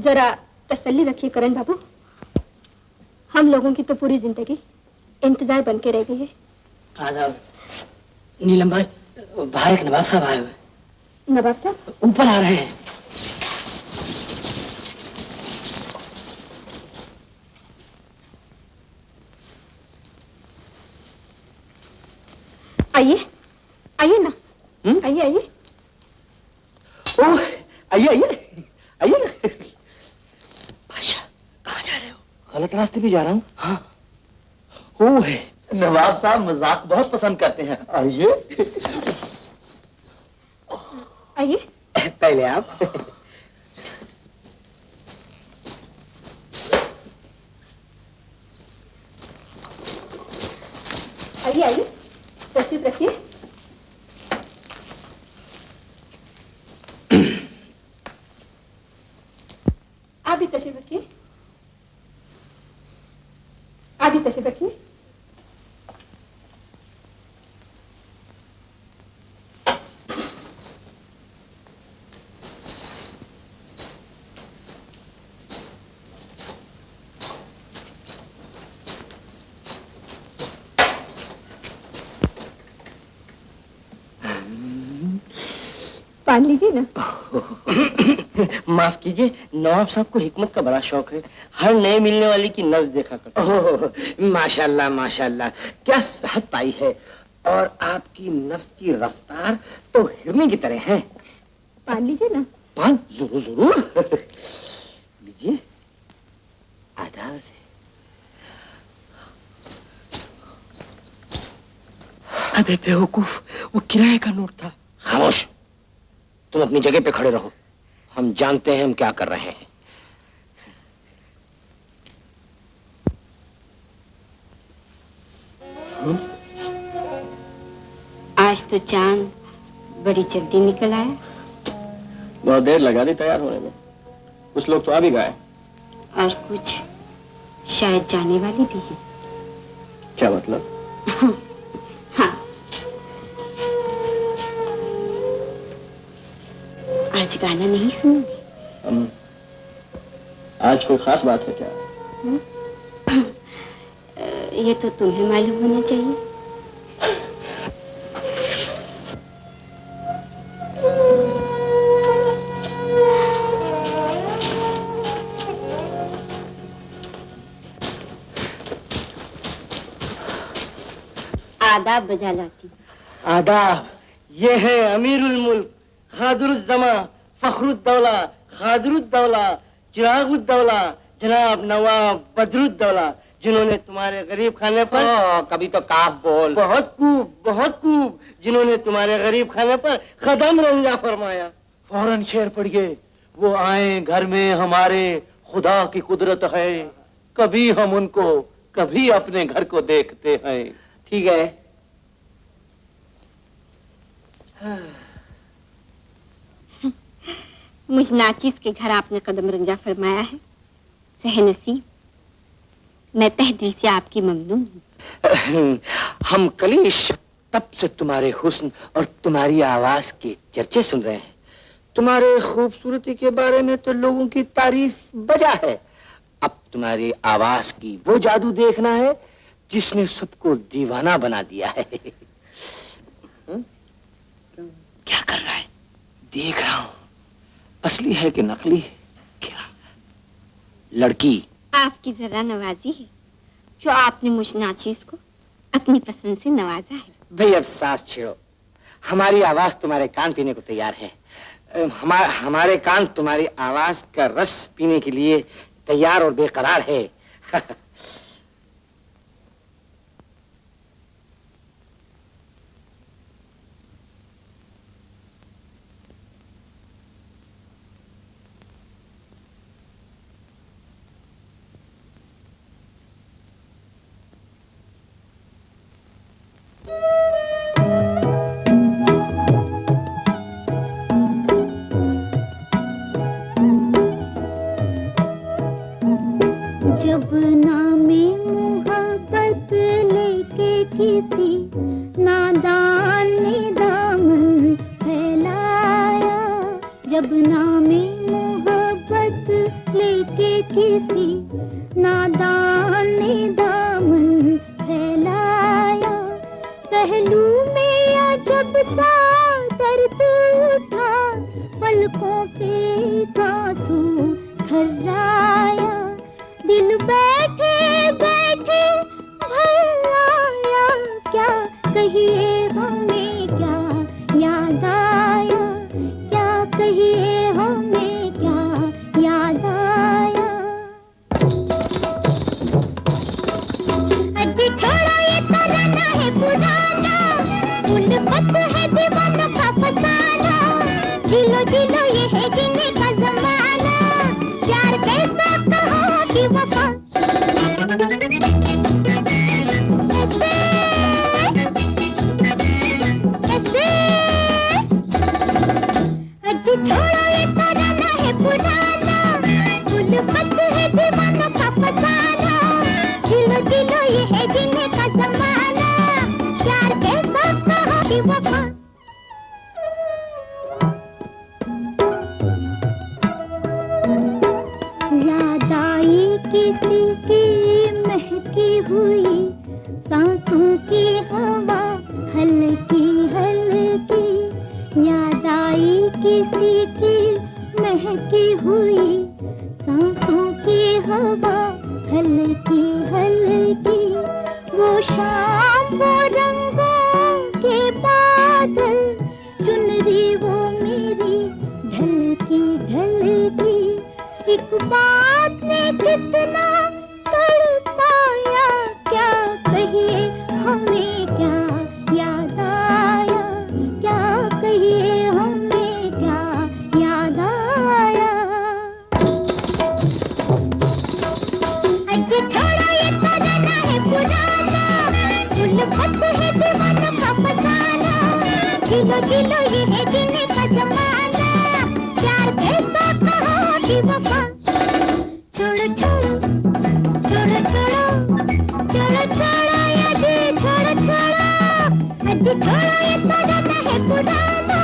जरा तसल्ली रखिए करण बाबू, हम लोगों की तो पूरी जिंदगी इंतजार बन के रह गई है। आदाब नीलम भाई, बाहर एक नवाब साहब आए हुए। नवाब साहब ऊपर आ रहे हैं। आइए आइए ना, आइए आइए। ओह आइए आइए आइए। बादशाह कहाँ जा रहे हो? गलत रास्ते पे जा रहा हूँ। हाँ। ओह नवाब साहब मजाक बहुत पसंद करते हैं। आइए आइए। पहले आप। आइए आइए, तशरीफ रखिए। आप भी तशरीफ रखिए, आप भी तशरीफ रखिए। पान लीजिए ना। माफ कीजिए, नवाब साहब को हिकमत का बड़ा शौक है। हर नए मिलने वाली की नब्ज देखा करते। माशाल्लाह माशाल्लाह, क्या सेहत पाई है। और आपकी नफ्स की रफ्तार तो हिरनी की तरह है। पान लीजिए ना। पान जरूर जरूर। लीजिए आदाब से। अबे बेवकूफ, वो किराए का नोट था। खामोश, तुम अपनी जगह पे खड़े रहो। हम जानते हैं हम क्या कर रहे हैं। आज तो चांद बड़ी जल्दी निकल आया। बहुत देर लगा दी तैयार होने में। कुछ लोग तो आ भी गए और कुछ शायद जाने वाली भी हैं। क्या मतलब? हाँ, आज गाना नहीं सुनोगे? आज कोई खास बात है क्या? ये तो तुम्हें मालूम होना चाहिए। आदाब बजा लाती। आदाब। ये है अमीरुल मुल्क, खादरुज्जमा, फखरुद्दौला, खादरुद्दौला, चिरागुद्दौला, जनाब नवाब बदरुद्दौला, जिन्होंने तुम्हारे गरीब खाने पर कभी तो काफ बोल, बहुत खूब, जिन्होंने तुम्हारे गरीब खाने पर कदम रंजा फरमाया। फौरन शेर पढ़िए। वो आए घर में हमारे, खुदा की कुदरत है। कभी हम उनको, कभी अपने घर को देखते हैं। ठीक है। मुझ नाचीज के घर आपने कदम रंजा फरमाया है। सहनसीब, मैं तहे दिल से आपकी ममनून हूँ। हम कलीश तब से तुम्हारे हुस्न और तुम्हारी आवाज के चर्चे सुन रहे हैं। तुम्हारे खूबसूरती के बारे में तो लोगों की तारीफ बजा है। अब तुम्हारी आवाज की वो जादू देखना है जिसने सबको दीवाना बना दिया है। क्या कर रहा है? देख रहा हूं, असली है कि नकली है? क्या लड़की आपकी जरा नवाजी है जो आपने मुझ नाचीज को अपनी पसंद से नवाजा है। भाई अब सांस छेड़ो। हमारी आवाज तुम्हारे कान पीने को तैयार है। हमारे कान तुम्हारी आवाज का रस पीने के लिए तैयार और बेकरार है। जब नामे मोहब्बत लेके किसी नादान ने दामन फैलाया, जब नामे मोहब्बत लेके किसी नादान ने दामन फैलाया। पहलू में अजब सा दर्द उठा, पलकों पे आंसू थर्राया। दिल बैठे बैठे भर आया, क्या कहिए हमें क्या याद आया, क्या कहिए हमें क्या याद आया। अजी छोड़ो ये तराना है पुराना, उल्फत है दीवानों का फसाना। जिलो जिलो ये है जीने का जमाना, प्यार कैसा कहो कि वफा। ऐसे ऐसे अजी छोड़ो ये तराना है पुराना, उल्फत है दीवानों का फसाना। जिलो जिलो ये है जीने का जमाना, प्यार कैसा कहो कि वफा। याद आई किसी की महकी हुई सांसों की हवा हल्की हल्की। याद आई किसी की महकी हुई सांसों की हवा हल्की हल्की। वो शाम वो रंगों के बादल, चुनरी वो मेरी ढलकी ढलकी। एक बात ने कितना तड़पाया, क्या कहिए हमें क्या याद आया, क्या कहिए हमें क्या याद आया। अजी छोड़ो ये तराना है पुराना, उल्फत है दीवानों का फसाना। जिलो जिलो ये है जीने का जमाना, प्यार कैसा कहो कि वफा। छोड़ो छोड़ो छोड़ो छोड़ो छोड़ो छोड़ो अजी छोड़ो छोड़ो। अजी छोड़ो ये तराना है पुराना,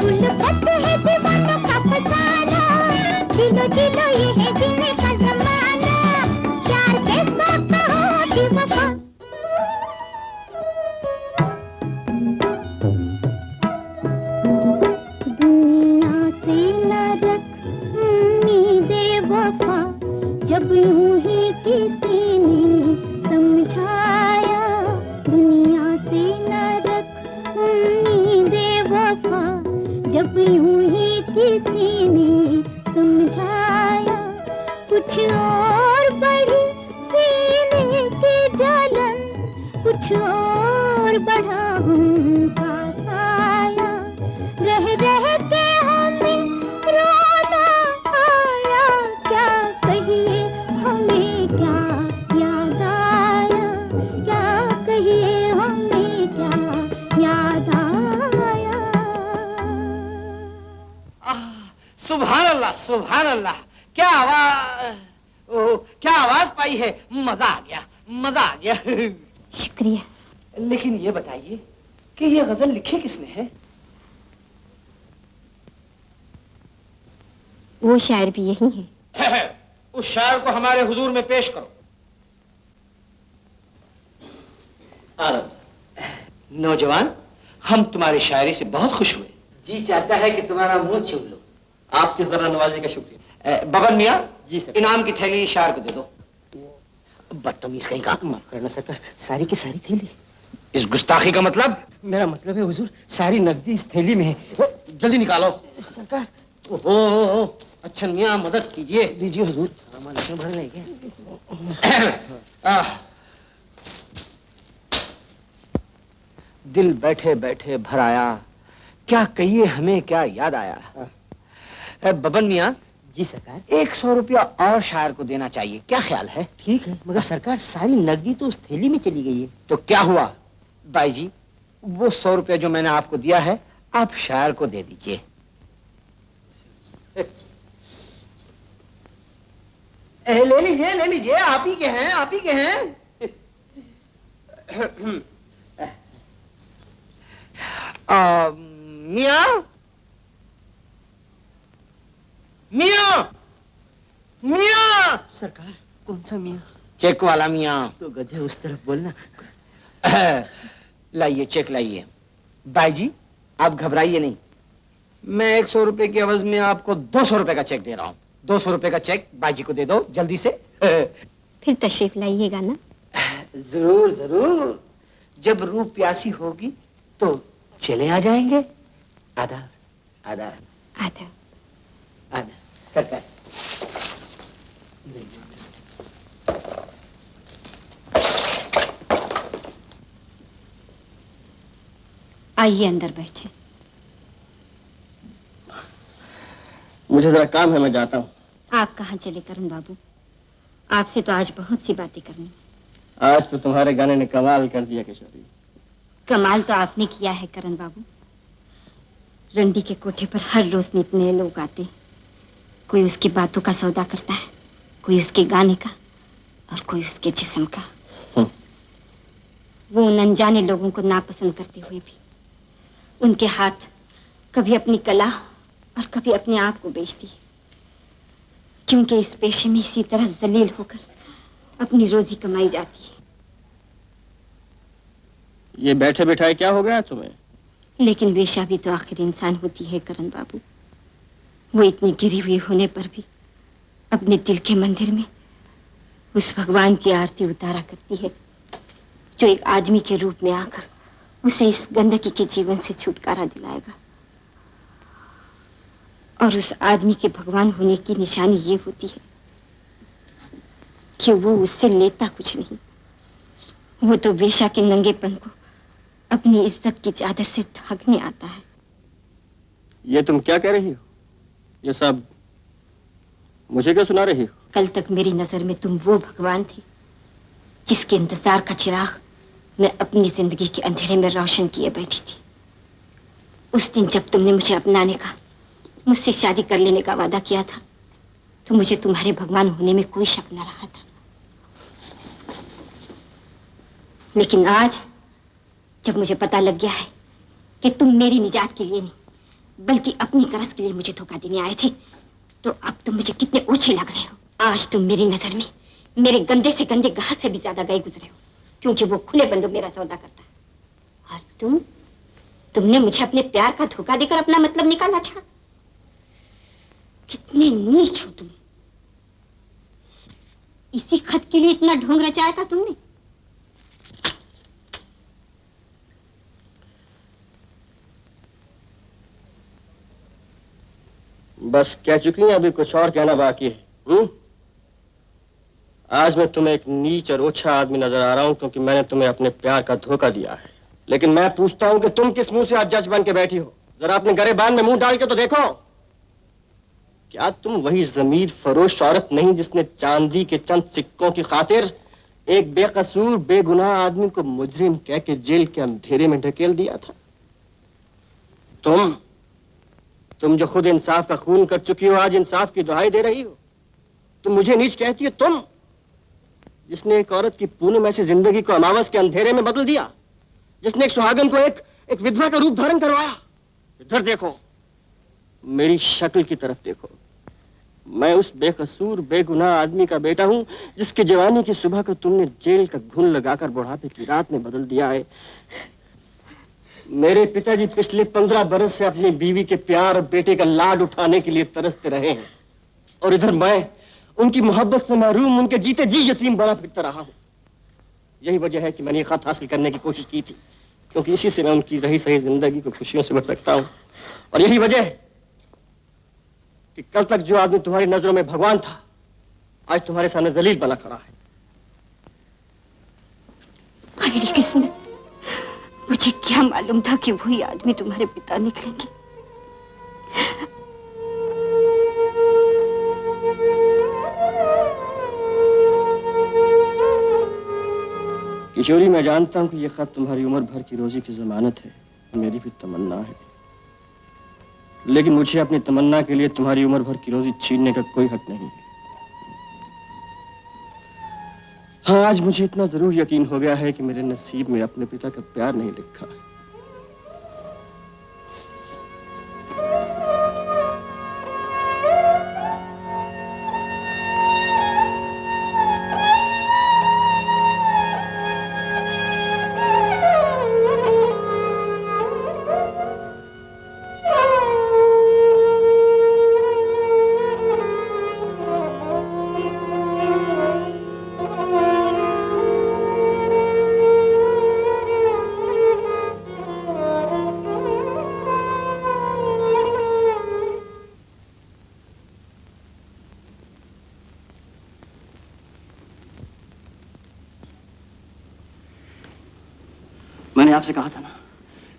उल्फत है दीवानों का फसाना। जिलो जिलो ये है जीने का जमाना, प्यार कैसा कहो कि वफा। दुनिया से न रख उम्मीदे वफा, जब यूं ही किसी ने समझाया। दुनिया से न रख उम्मीदे वफा, जब यूं ही किसी ने समझाया। कुछ और बढ़ी सीने की जलन, कुछ और बढ़ा उनका साया। रह रह के हमें रोना आया, क्या कहिए हमें क्या याद आया, क्या कहिए हमें क्या याद आया। सुभान अल्लाह, सुभान अल्लाह। क्या आवाज, क्या आवाज पाई है। मजा आ गया, मजा आ गया। शुक्रिया। लेकिन ये बताइए कि ये गजल लिखी किसने है। वो शायर भी यही है। उस शायर को हमारे हुजूर में पेश करो। नौजवान, हम तुम्हारी शायरी से बहुत खुश हुए। जी चाहता है कि तुम्हारा मुंह छू लो। आपकी जरा नवाजी का शुक्रिया। बबन मियाँ, जी सर। इनाम की थैली शायर को दे दो। बदतमीज कहीं का। माफ करना सरकार, सारी की सारी थैली। इस गुस्ताखी का मतलब? मेरा मतलब है हुजूर, सारी नकदी इस थैली में है। जल्दी निकालो। सरकार। ओहो, अच्छा मियाँ मदद कीजिए। दीजिए हुजूर। सामान इसमें भर लेंगे। दिल बैठे बैठे भर आया, क्या कहिए हमें क्या याद आया। बबन मियाँ जी सरकार। 100 रुपया और शायर को देना चाहिए, क्या ख्याल है? ठीक है, मगर सरकार सारी नकदी तो उस थैली में चली गई है। तो क्या हुआ भाई जी, वो 100 रुपया जो मैंने आपको दिया है आप शायर को दे दीजिए। ले लीजिए, आप ही के हैं, आप ही के हैं। मियाँ, मियाँ, मियाँ। सरकार, कौन सा मियाँ? चेक वाला मियाँ। तो गधे उस तरफ बोलना। लाइए चेक लाइए। भाई जी आप घबराइए नहीं, मैं 100 रुपए की एवज में आपको 200 रुपए का चेक दे रहा हूँ। 200 रुपए का चेक बाई जी को दे दो जल्दी से। फिर तशरीफ लाइएगा ना? जरूर जरूर, जब रूह प्यासी होगी तो चले आ जाएंगे। आदाब आदाब आधा। आदाब सरकार। आइए अंदर बैठे। मुझे जरा काम है, मैं जाता हूँ। आप कहाँ चले करण बाबू? आपसे तो आज बहुत सी बातें करनी। आज तो तुम्हारे गाने ने कमाल कर दिया किशोरी। कमाल तो आपने किया है करण बाबू। रंडी के कोठे पर हर रोज नित नए लोग आते हैं। कोई उसकी बातों का सौदा करता है, कोई उसके गाने का और कोई उसके जिस्म का। वो उन अनजाने लोगों को नापसंद करते हुए भी उनके हाथ कभी अपनी कला और कभी अपने आप को बेचती है, क्योंकि इस पेशे में इसी तरह जलील होकर अपनी रोजी कमाई जाती है। ये बैठे बैठाए क्या हो गया तुम्हें? लेकिन वेश्या भी तो आखिर इंसान होती है करण बाबू। वो इतनी गिरी हुई होने पर भी अपने दिल के मंदिर में उस भगवान की आरती उतारा करती है जो एक आदमी के रूप में आकर उसे इस गंदगी के जीवन से छुटकारा दिलाएगा। और उस आदमी के भगवान होने की निशानी ये होती है कि वो उससे लेता कुछ नहीं, वो तो वेश्या के नंगेपन को अपनी इज्जत की चादर से ढकने आता है। ये तुम क्या कह रही हो? ये सब मुझे क्या सुना रही हो? कल तक मेरी नजर में तुम वो भगवान थे जिसके इंतजार का चिराग मैं अपनी जिंदगी के अंधेरे में रोशन किए बैठी थी। उस दिन जब तुमने मुझे अपनाने का, मुझसे शादी कर लेने का वादा किया था, तो मुझे तुम्हारे भगवान होने में कोई शक न रहा था। लेकिन आज जब मुझे पता लग गया है कि तुम मेरी निजात के लिए नहीं बल्कि अपनी गरज के लिए मुझे धोखा देने आए थे, तो अब तुम मुझे कितने ओछे लग रहे हो। आज तुम मेरी नजर में मेरे गंदे से गंदे ग्राहक से भी ज्यादा गए गुजरे हो, क्योंकि वो खुले बंदों मेरा सौदा करता है। और तुमने मुझे अपने प्यार का धोखा देकर अपना मतलब निकाला था। कितने नीच हो तुम। इसी खत के लिए इतना ढोंग रचाया था तुमने। बस कह चुकी हैं, अभी कुछ और कहना बाकी है। आज मैं तुम्हें एक नीच और ओछा आदमी नजर आ रहा हूं क्योंकि मैंने तुम्हें अपने प्यार का धोखा दिया है। लेकिन मैं पूछता हूं कि तुम किस मुंह से आज जज बन के बैठी हो? जरा अपने गरेबान में मुंह डाल के तो देखो। क्या तुम वही जमीर फरोश औरत नहीं जिसने चांदी के चंद सिक्कों की खातिर एक बेकसूर बेगुनाह आदमी को मुजरिम कह के जेल के अंधेरे में ढकेल दिया था? तुम जो खुद इंसाफ का खून कर चुकी हो, आज इंसाफ की दुहाई दे रही हो। तुम मुझे नीच कहती हो, तुम जिसने एक औरत की पूनम ऐसी जिंदगी को अमावस के अंधेरे में बदल दिया, जिसने एक सुहागन को एक विधवा का रूप धारण करवाया। इधर देखो, मेरी शक्ल की तरफ देखो। मैं उस बेकसूर बेगुनाह आदमी का बेटा हूं जिसकी जवानी की सुबह को तुमने जेल का घुन लगाकर बुढ़ापे की रात में बदल दिया है। मेरे पिताजी पिछले 15 बरस से अपनी बीवी के प्यार और बेटे का लाड उठाने के लिए तरसते रहे हैं, और इधर मैं उनकी मोहब्बत से महरूम, उनके जीते जी यतीम बना फिरता रहा हूं। यही वजह है कि मैंने ये खत हासिल करने की कोशिश की थी, क्योंकि इसी से मैं उनकी रही सही जिंदगी को खुशियों से भर सकता हूं। और यही वजह है कि कल तक जो आदमी तुम्हारी नजरों में भगवान था, आज तुम्हारे सामने जलील बना खड़ा है। मेरी किस्मत, मुझे क्या मालूम था कि वही आदमी तुम्हारे पिता निकलेंगे। किशोरी, मैं जानता हूं कि यह खत तुम्हारी उम्र भर की रोजी की जमानत है, मेरी भी तमन्ना है। लेकिन मुझे अपनी तमन्ना के लिए तुम्हारी उम्र भर की रोजी छीनने का कोई हक नहीं है। हाँ, आज मुझे इतना जरूर यकीन हो गया है कि मेरे नसीब में अपने पिता का प्यार नहीं लिखा है। मैंने आपसे कहा था ना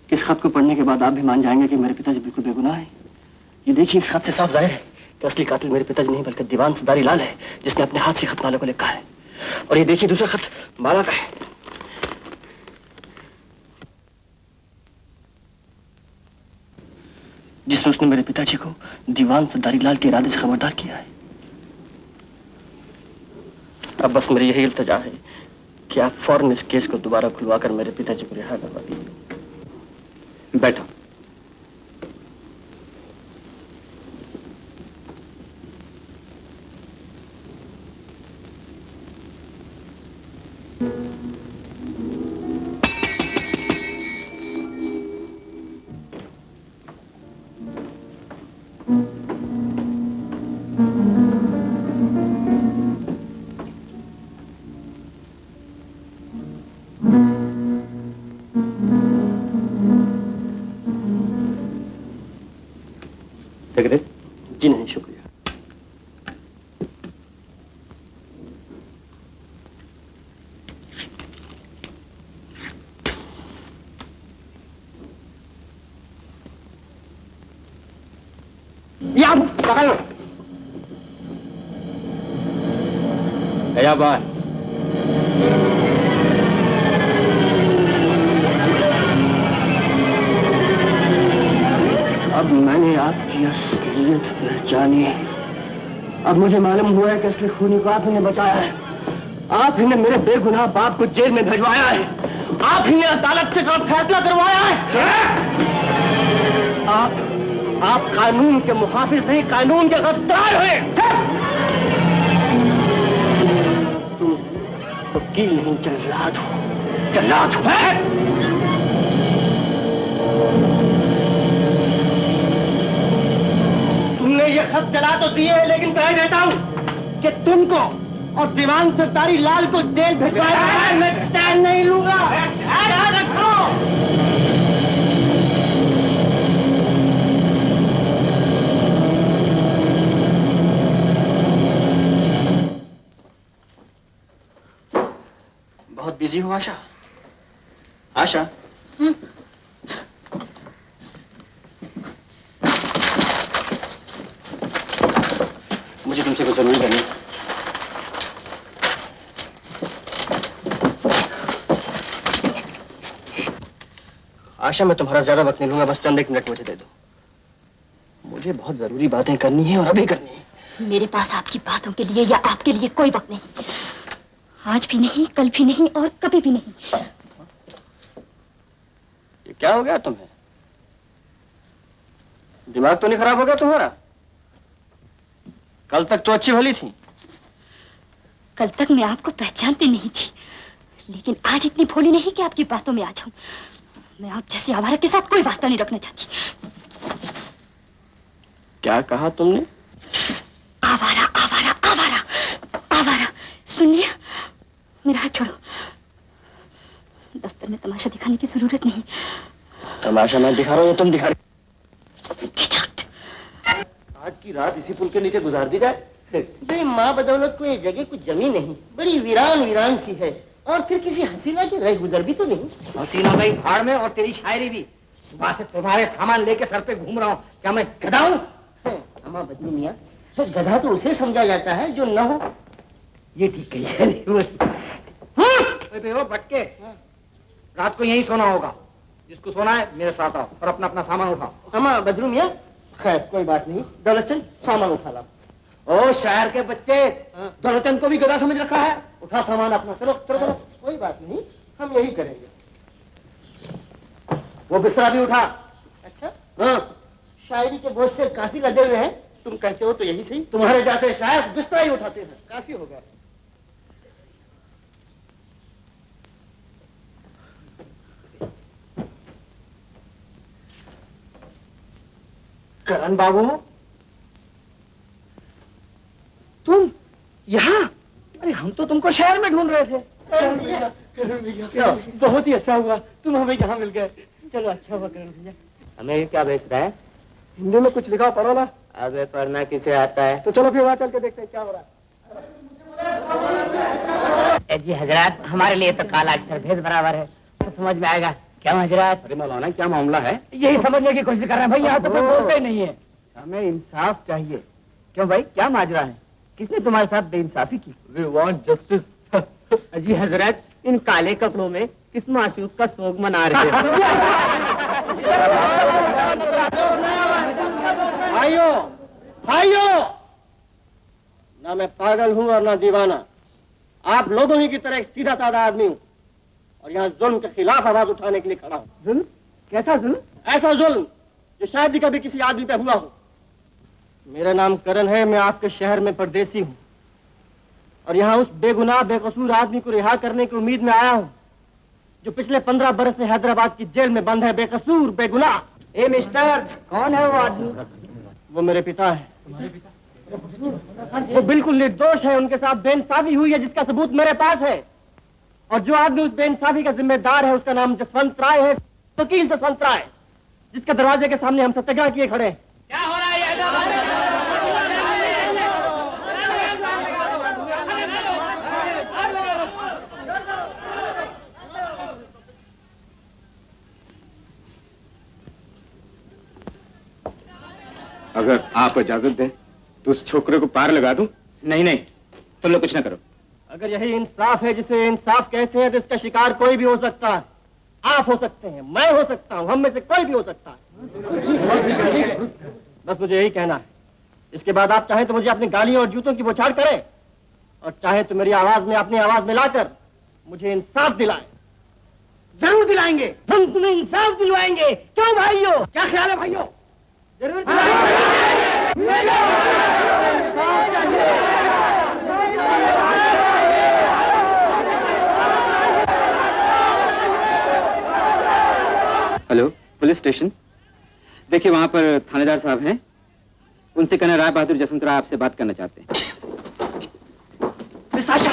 कि इस खत को पढ़ने के बाद आप भी मान जाएंगे कि मेरे पिताजी बिल्कुल बेगुनाह हैं। ये देखिए, इस खत से साफ जाहिर है कि असली कातिल मेरे पिताजी नहीं बल्कि दीवान सरदारी लाल है, जिसने अपने हाथ से खत माला को लिखा है। और ये देखिए, दूसरा खत माला का है, जिसमें उसने मेरे पिताजी को दीवान सरदारी लाल के इरादे से खबरदार किया है। अब बस मेरी यही इल्तिजा है कि आप फौरन इस केस को दोबारा खुलवाकर मेरे पिताजी को रिहा करवा दीजिए। बैठो। सिगरेट? जी नहीं, शुक्रिया। या पकड़ लो। या बाहर। अब मैंने आपकी असलियत पहचानी। अब मुझे मालूम हुआ है कि असली खूनी को आप ही ने बचाया है। आप ही ने मेरे बेगुनाह बाप को जेल में भिजवाया है। आप ही ने अदालत से गलत फैसला करवाया है। आप कानून के मुहाफिज नहीं, कानून के गद्दार हुए। तुम वकील नहीं, जल्लाद हो। जल्लाद हो। तुमने ये खत जला तो दिए, लेकिन कह देता हूं कि तुमको और दीवान सरदारी लाल को जेल भिजवाया है। मैं चैन नहीं लूंगा। याद रखो। बहुत बिजी हो आशा? आशा? मुझे तुमसे कुछ जरूरी करनी। आशा, मैं तुम्हारा ज्यादा वक्त नहीं लूंगा, बस चंद एक मिनट मुझे दे दो। मुझे बहुत जरूरी बातें करनी है और अभी करनी है। मेरे पास आपकी बातों के लिए या आपके लिए कोई वक्त नहीं। आज भी नहीं, कल भी नहीं और कभी भी नहीं। ये क्या हो गया तुम्हें? दिमाग तो नहीं खराब हो गया तुम्हारा? कल तक तो अच्छी भली थी। कल तक मैं आपको पहचानती नहीं थी, लेकिन आज इतनी भोली नहीं कि आपकी बातों में आ जाऊं। मैं आप जैसे आवारा के साथ कोई वास्ता नहीं रखना चाहती। क्या कहा तुमने? आवारा, आवारा, आवारा, आवारा। सुन लिया? मेरा हाथ छोड़ो। दफ्तर में तमाशा दिखाने की जरूरत नहीं। तमाशा मैं दिखा रहा हूँ, तुम दिखा रही। Get out! आज की रात इसी पुल के नीचे गुजार दी जाए। बे माँ बदौलत को ये जगह कुछ जमी नहीं, बड़ी वीरान वीरान सी है। और फिर किसी हसीना की रह गुजर भी तो नहीं। हसीना गई भाड़ में और तेरी शायरी भी। सुबह से तुम्हारे सामान लेके सर पे घूम रहा हूँ। क्या मैं गधा हूँ? अम्मा बदलू मियाँ, गधा तो उसे समझा जाता है जो न हो। ये ठीक कही। भटके, रात को यहीं सोना होगा। जिसको सोना है मेरे साथ आओ और अपना अपना सामान उठाओ। अम्मा बदलू मियाँ, खैर कोई बात नहीं। दौलतचंद, सामान उठा ला। ओ शहर के बच्चे, दौलतचंद को भी गधा समझ रखा है। उठा सामान अपना। चलो चलो चलो। कोई बात नहीं, हम यही करेंगे। वो बिस्तरा भी उठा। अच्छा, हाँ, शायरी के बोझ से काफी लदे हुए हैं। तुम कहते हो तो यही सही। तुम्हारे जैसे शायर बिस्तरा ही उठाते हैं। काफी हो गया। करण बाबू, तुम यहाँ? अरे हम तो तुमको शहर में ढूंढ रहे थे। क्या बहुत ही अच्छा हुआ तुम हमें यहाँ मिल गए। चलो अच्छा हुआ करण भैया। हमें क्या बेच रहा है? हिंदी में कुछ लिखा पढ़ो ना। अबे पढ़ना किसे आता है? तो चलो फिर वहाँ चल के देखते हैं क्या हो रहा है। जी हजरात, हमारे लिए तो काला अक्षर भेज बराबर है, तो समझ में आएगा। क्या माजरात? अरे मौलाना क्या मामला है? यही समझने की कोशिश कर रहे हैं भाई, यहाँ तो कोई बोलते ही नहीं है। हमें इंसाफ चाहिए। क्यों भाई, क्या माजरा है? किसने तुम्हारे साथ बेइंसाफी की? We want justice. जी हजरत, इन काले कपड़ों में किस माशूक का सोग मना रहे हैं? भाइयों, भाइयों, ना मैं पागल हूँ और ना दीवाना। आप लोगों ही की तरह एक सीधा साधा आदमी हूँ और यहाँ जुल्म के खिलाफ आवाज उठाने के लिए खड़ा हूँ। जुल्म? कैसा जुल्म? ऐसा जुल्म जो शायद ही कभी किसी आदमी पे हुआ हो। मेरा नाम करण है, मैं आपके शहर में परदेसी हूँ और यहाँ उस बेगुनाह बेकसूर आदमी को रिहा करने की उम्मीद में आया हूँ जो पिछले 15 बरस से हैदराबाद की जेल में बंद है, बेकसूर बेगुनाह। ए मिस्टर, कौन है वो आदमी? वो मेरे पिता है। वो बिल्कुल निर्दोष है, उनके साथ बेइंसाफी हुई है जिसका सबूत मेरे पास है। और जो आदमी उस बेइंसाफी का जिम्मेदार है उसका नाम जसवंत राय है, वकील जसवंत राय, जिसके दरवाजे के सामने हम सत्याग्रह किए खड़े हैं। क्या हो रहा है? अगर आप इजाजत दें तो उस छोकरे को पार लगा दूं। नहीं नहीं, तुम लोग कुछ ना करो। अगर यही इंसाफ है जिसे इंसाफ कहते हैं तो इसका शिकार कोई भी हो सकता है। आप हो सकते हैं, मैं हो सकता हूं, हम में से कोई भी हो सकता है। बस मुझे यही कहना है। इसके बाद आप चाहें तो मुझे अपनी गालियों और जूतों की बौछार करें और चाहे तो मेरी आवाज में अपनी आवाज मिलाकर मुझे इंसाफ दिलाएं। जरूर दिलाएंगे, हम तुम्हें इंसाफ दिलवाएंगे। क्यों भाइयों, क्या ख्याल है भाइयों? जरूर हेलो, पुलिस स्टेशन। देखिए वहां पर थानेदार साहब हैं, उनसे कहना राय बहादुर जसवंत राय आपसे बात करना चाहते हैं। Miss Asha,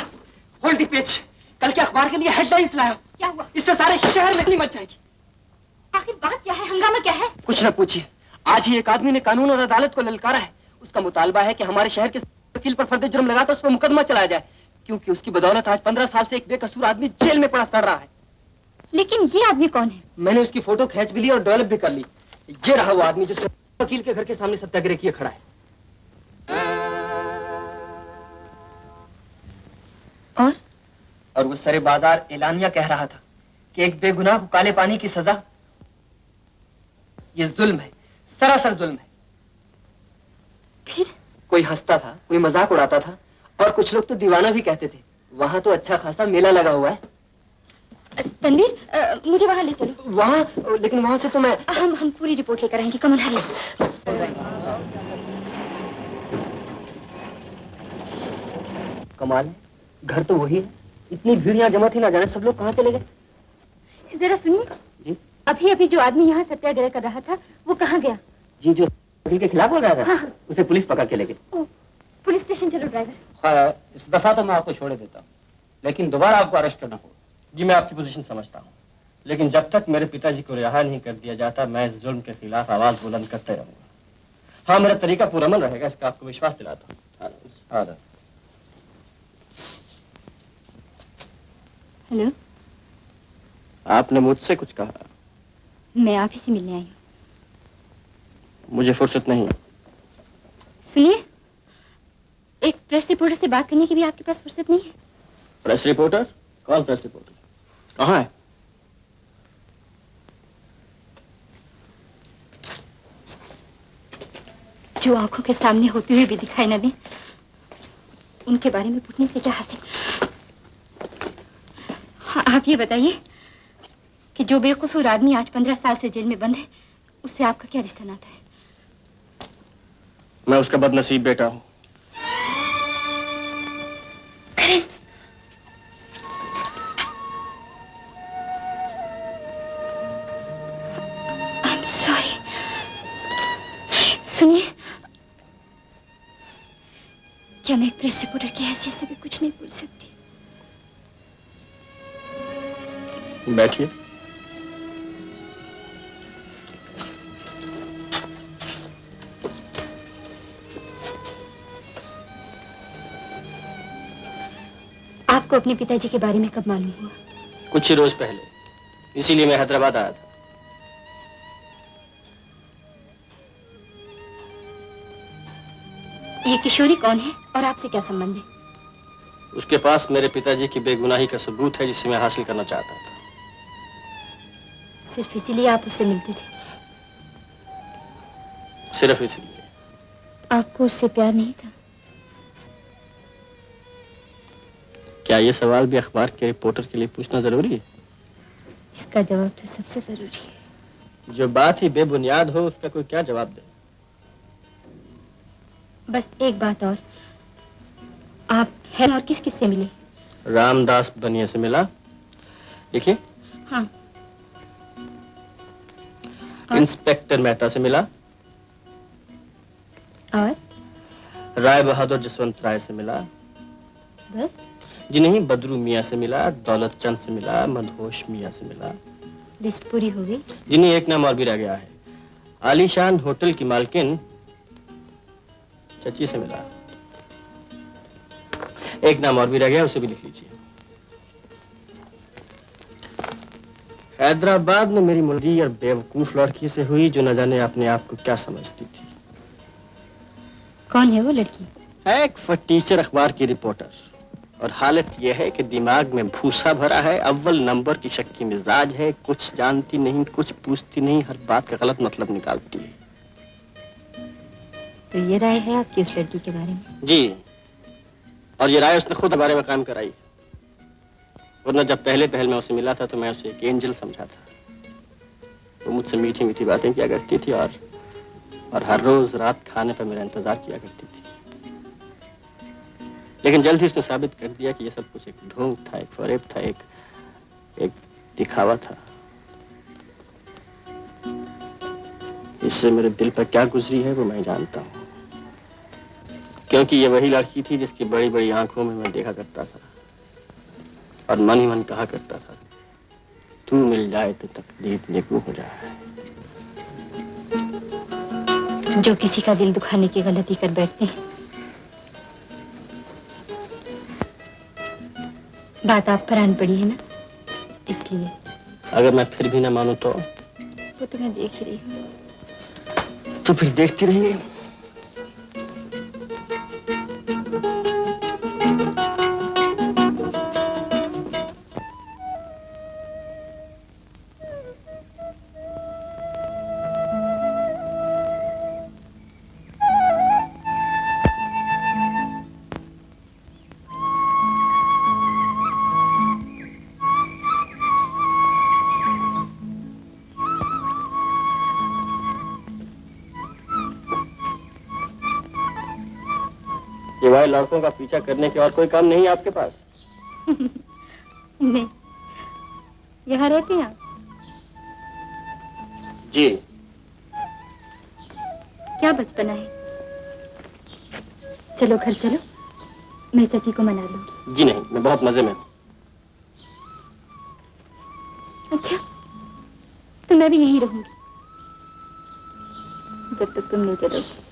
hold the page. कल के अखबार के लिए हेडलाइंस लाया। क्या हुआ? इससे सारे शहर में नहीं मच जाएगी। आखिर बात क्या है? हंगामा क्या है? कुछ ना पूछिए। आज ही एक आदमी ने कानून और अदालत को ललकारा है। उसका मुतालबा है कि हमारे शहर के वकील पर फर्द जुर्म लगाकर उस पर मुकदमा चलाया जाए, क्योंकि उसकी बदौलत आज 15 साल से एक बेकसूर आदमी जेल में पड़ा सड़ रहा है। लेकिन ये आदमी कौन है? मैंने उसकी फोटो खींच भी ली और डेवलप भी कर ली। ये रहा वो आदमी जो वकील के घर के सामने सत्याग्रह किए खड़ा है। और वो सरे बाजार एलानिया कह रहा था कि एक बेगुनाह को काले पानी की सजा। ये जुल्म है, सरासर जुल्म है। फिर कोई हंसता था, कोई मजाक उड़ाता था और कुछ लोग तो दीवाना भी कहते थे। वहां तो अच्छा खासा मेला लगा हुआ है। तनवीर, मुझे वहां ले चलो। वहां? लेकिन वहां से तो मैं हम पूरी रिपोर्ट लेकर आएंगे। कमल हरी। कमाल है, घर तो वही है। इतनी भीड़ यहाँ जमा थी, ना जाने सब लोग कहाँ चले गए। जरा सुनिए जी। अभी अभी जो आदमी यहाँ सत्याग्रह कर रहा था वो कहाँ गया? जी, जो वकील के खिलाफ बोल रहा था, हाँ। उसे पुलिस पकड़ के ले गई। पुलिस स्टेशन चलो ड्राइवर। हाँ, इस दफा तो मैं आपको छोड़ देता हूँ, लेकिन दोबारा आपको अरेस्ट करना होगा। जी, मैं आपकी पोजीशन समझता हूँ, लेकिन जब तक मेरे पिताजी को रिहा नहीं कर दिया जाता मैं इस जुल्म के खिलाफ आवाज बुलंद करते रहूंगा। हाँ, मेरा तरीका पुरअमन रहेगा, इसका आपको विश्वास दिलाता हूँ। हाँ। हेलो, आपने मुझसे कुछ कहा? मैं आप ही से मिलने आई हूँ। मुझे फुर्सत नहीं है। सुनिए, एक प्रेस रिपोर्टर से बात करने की भी आपके पास फुर्सत नहीं है? Press reporter? कौन प्रेस रिपोर्टर? कहाँ है? जो आंखों के सामने होते हुए भी दिखाई न दे, उनके बारे में पूछने से क्या हासिल। हाँ, आप ये बताइए कि जो बेकसूर आदमी आज 15 साल से जेल में बंद है, उससे आपका क्या रिश्ता नाता है? मैं उसका बदनसीब बेटा हूँ। I'm sorry। सुनिए, क्या मैं एक प्रेस रिपोर्टर की हैसियत से भी कुछ नहीं पूछ सकती? बैठिए। आपको अपने पिताजी के बारे में कब मालूम हुआ? कुछ ही रोज पहले इसीलिए मैं हैदराबाद आया था। ये किशोरी कौन है और आपसे क्या संबंध है? उसके पास मेरे पिताजी की बेगुनाही का सबूत है जिसे मैं हासिल करना चाहता था। सिर्फ इसीलिए आप उससे मिलते थे? सिर्फ इसलिए। आपको उससे प्यार नहीं था? क्या ये सवाल भी अखबार के रिपोर्टर के लिए पूछना जरूरी है? इसका जवाब तो सबसे जरूरी है। जो बात ही बेबुनियाद हो उसका कोई क्या जवाब दे? बस एक बात और, आप हैं और किस किस से मिले? रामदास बनिया से मिला। देखिए। हाँ। इंस्पेक्टर मेहता से मिला। और राय बहादुर जसवंत राय से मिला। बस? जी नहीं, बदरू मियाँ से मिला, दौलत चंद से मिला, मदहोश मियाँ से मिला। लिस्ट पूरी हो गई? जी नहीं, एक नाम और भी रह गया है। आलीशान होटल की मालकिन चची से मिला। एक नाम और भी रह गया, उसे भी लिख लीजिए। हैदराबाद में मेरी मुलगी और बेवकूफ लड़की से हुई जो न जाने अपने आप को क्या समझती थी। कौन है वो लड़की? है एक फटीचर अखबार की रिपोर्टर, और हालत यह है कि दिमाग में भूसा भरा है, अव्वल नंबर की शक्की मिजाज है, कुछ जानती नहीं, कुछ पूछती नहीं, हर बात का गलत मतलब निकालती है। तो ये राय है आपकी उस लड़की के बारे में? जी, और ये राय उसने खुद बारे में कायम कराई। वरना जब पहले मैं उसे मिला था तो मैं उसे एक एंजल समझा था। वो मुझसे मीठी मीठी बातें किया करती थी और हर रोज रात खाने पर मेरा इंतजार किया करती थी। लेकिन जल्द ही उसने साबित कर दिया कि ये सब कुछ एक ढोंग था, एक फरेब था, एक दिखावा था। इससे मेरे दिल पर क्या गुजरी है वो मैं जानता हूँ, क्योंकि ये वही लड़की थी जिसकी बड़ी बड़ी आंखों में मैं देखा करता था और मन ही मन कहा करता था, तू मिल जाए तो तकदीर नेकू हो जाए। जो किसी का दिल दुखाने की गलती कर बैठते हैं। बात आप पर आन पड़ी है ना, इसलिए। अगर मैं फिर भी ना मानूं तो? वो तो मैं देख ही रही हूँ। तो फिर देखती रहिए। सिवाय लड़कों का पीछा करने के और कोई काम नहीं है आपके पास? नहीं। यहाँ रहते हैं आप? जी। क्या बचपना है। चलो घर चलो, मैं चाची को मना लूंगी। जी नहीं, मैं बहुत मजे में हूँ। अच्छा, तो मैं भी यहीं रहूंगी जब तक तुम नहीं चलोगे।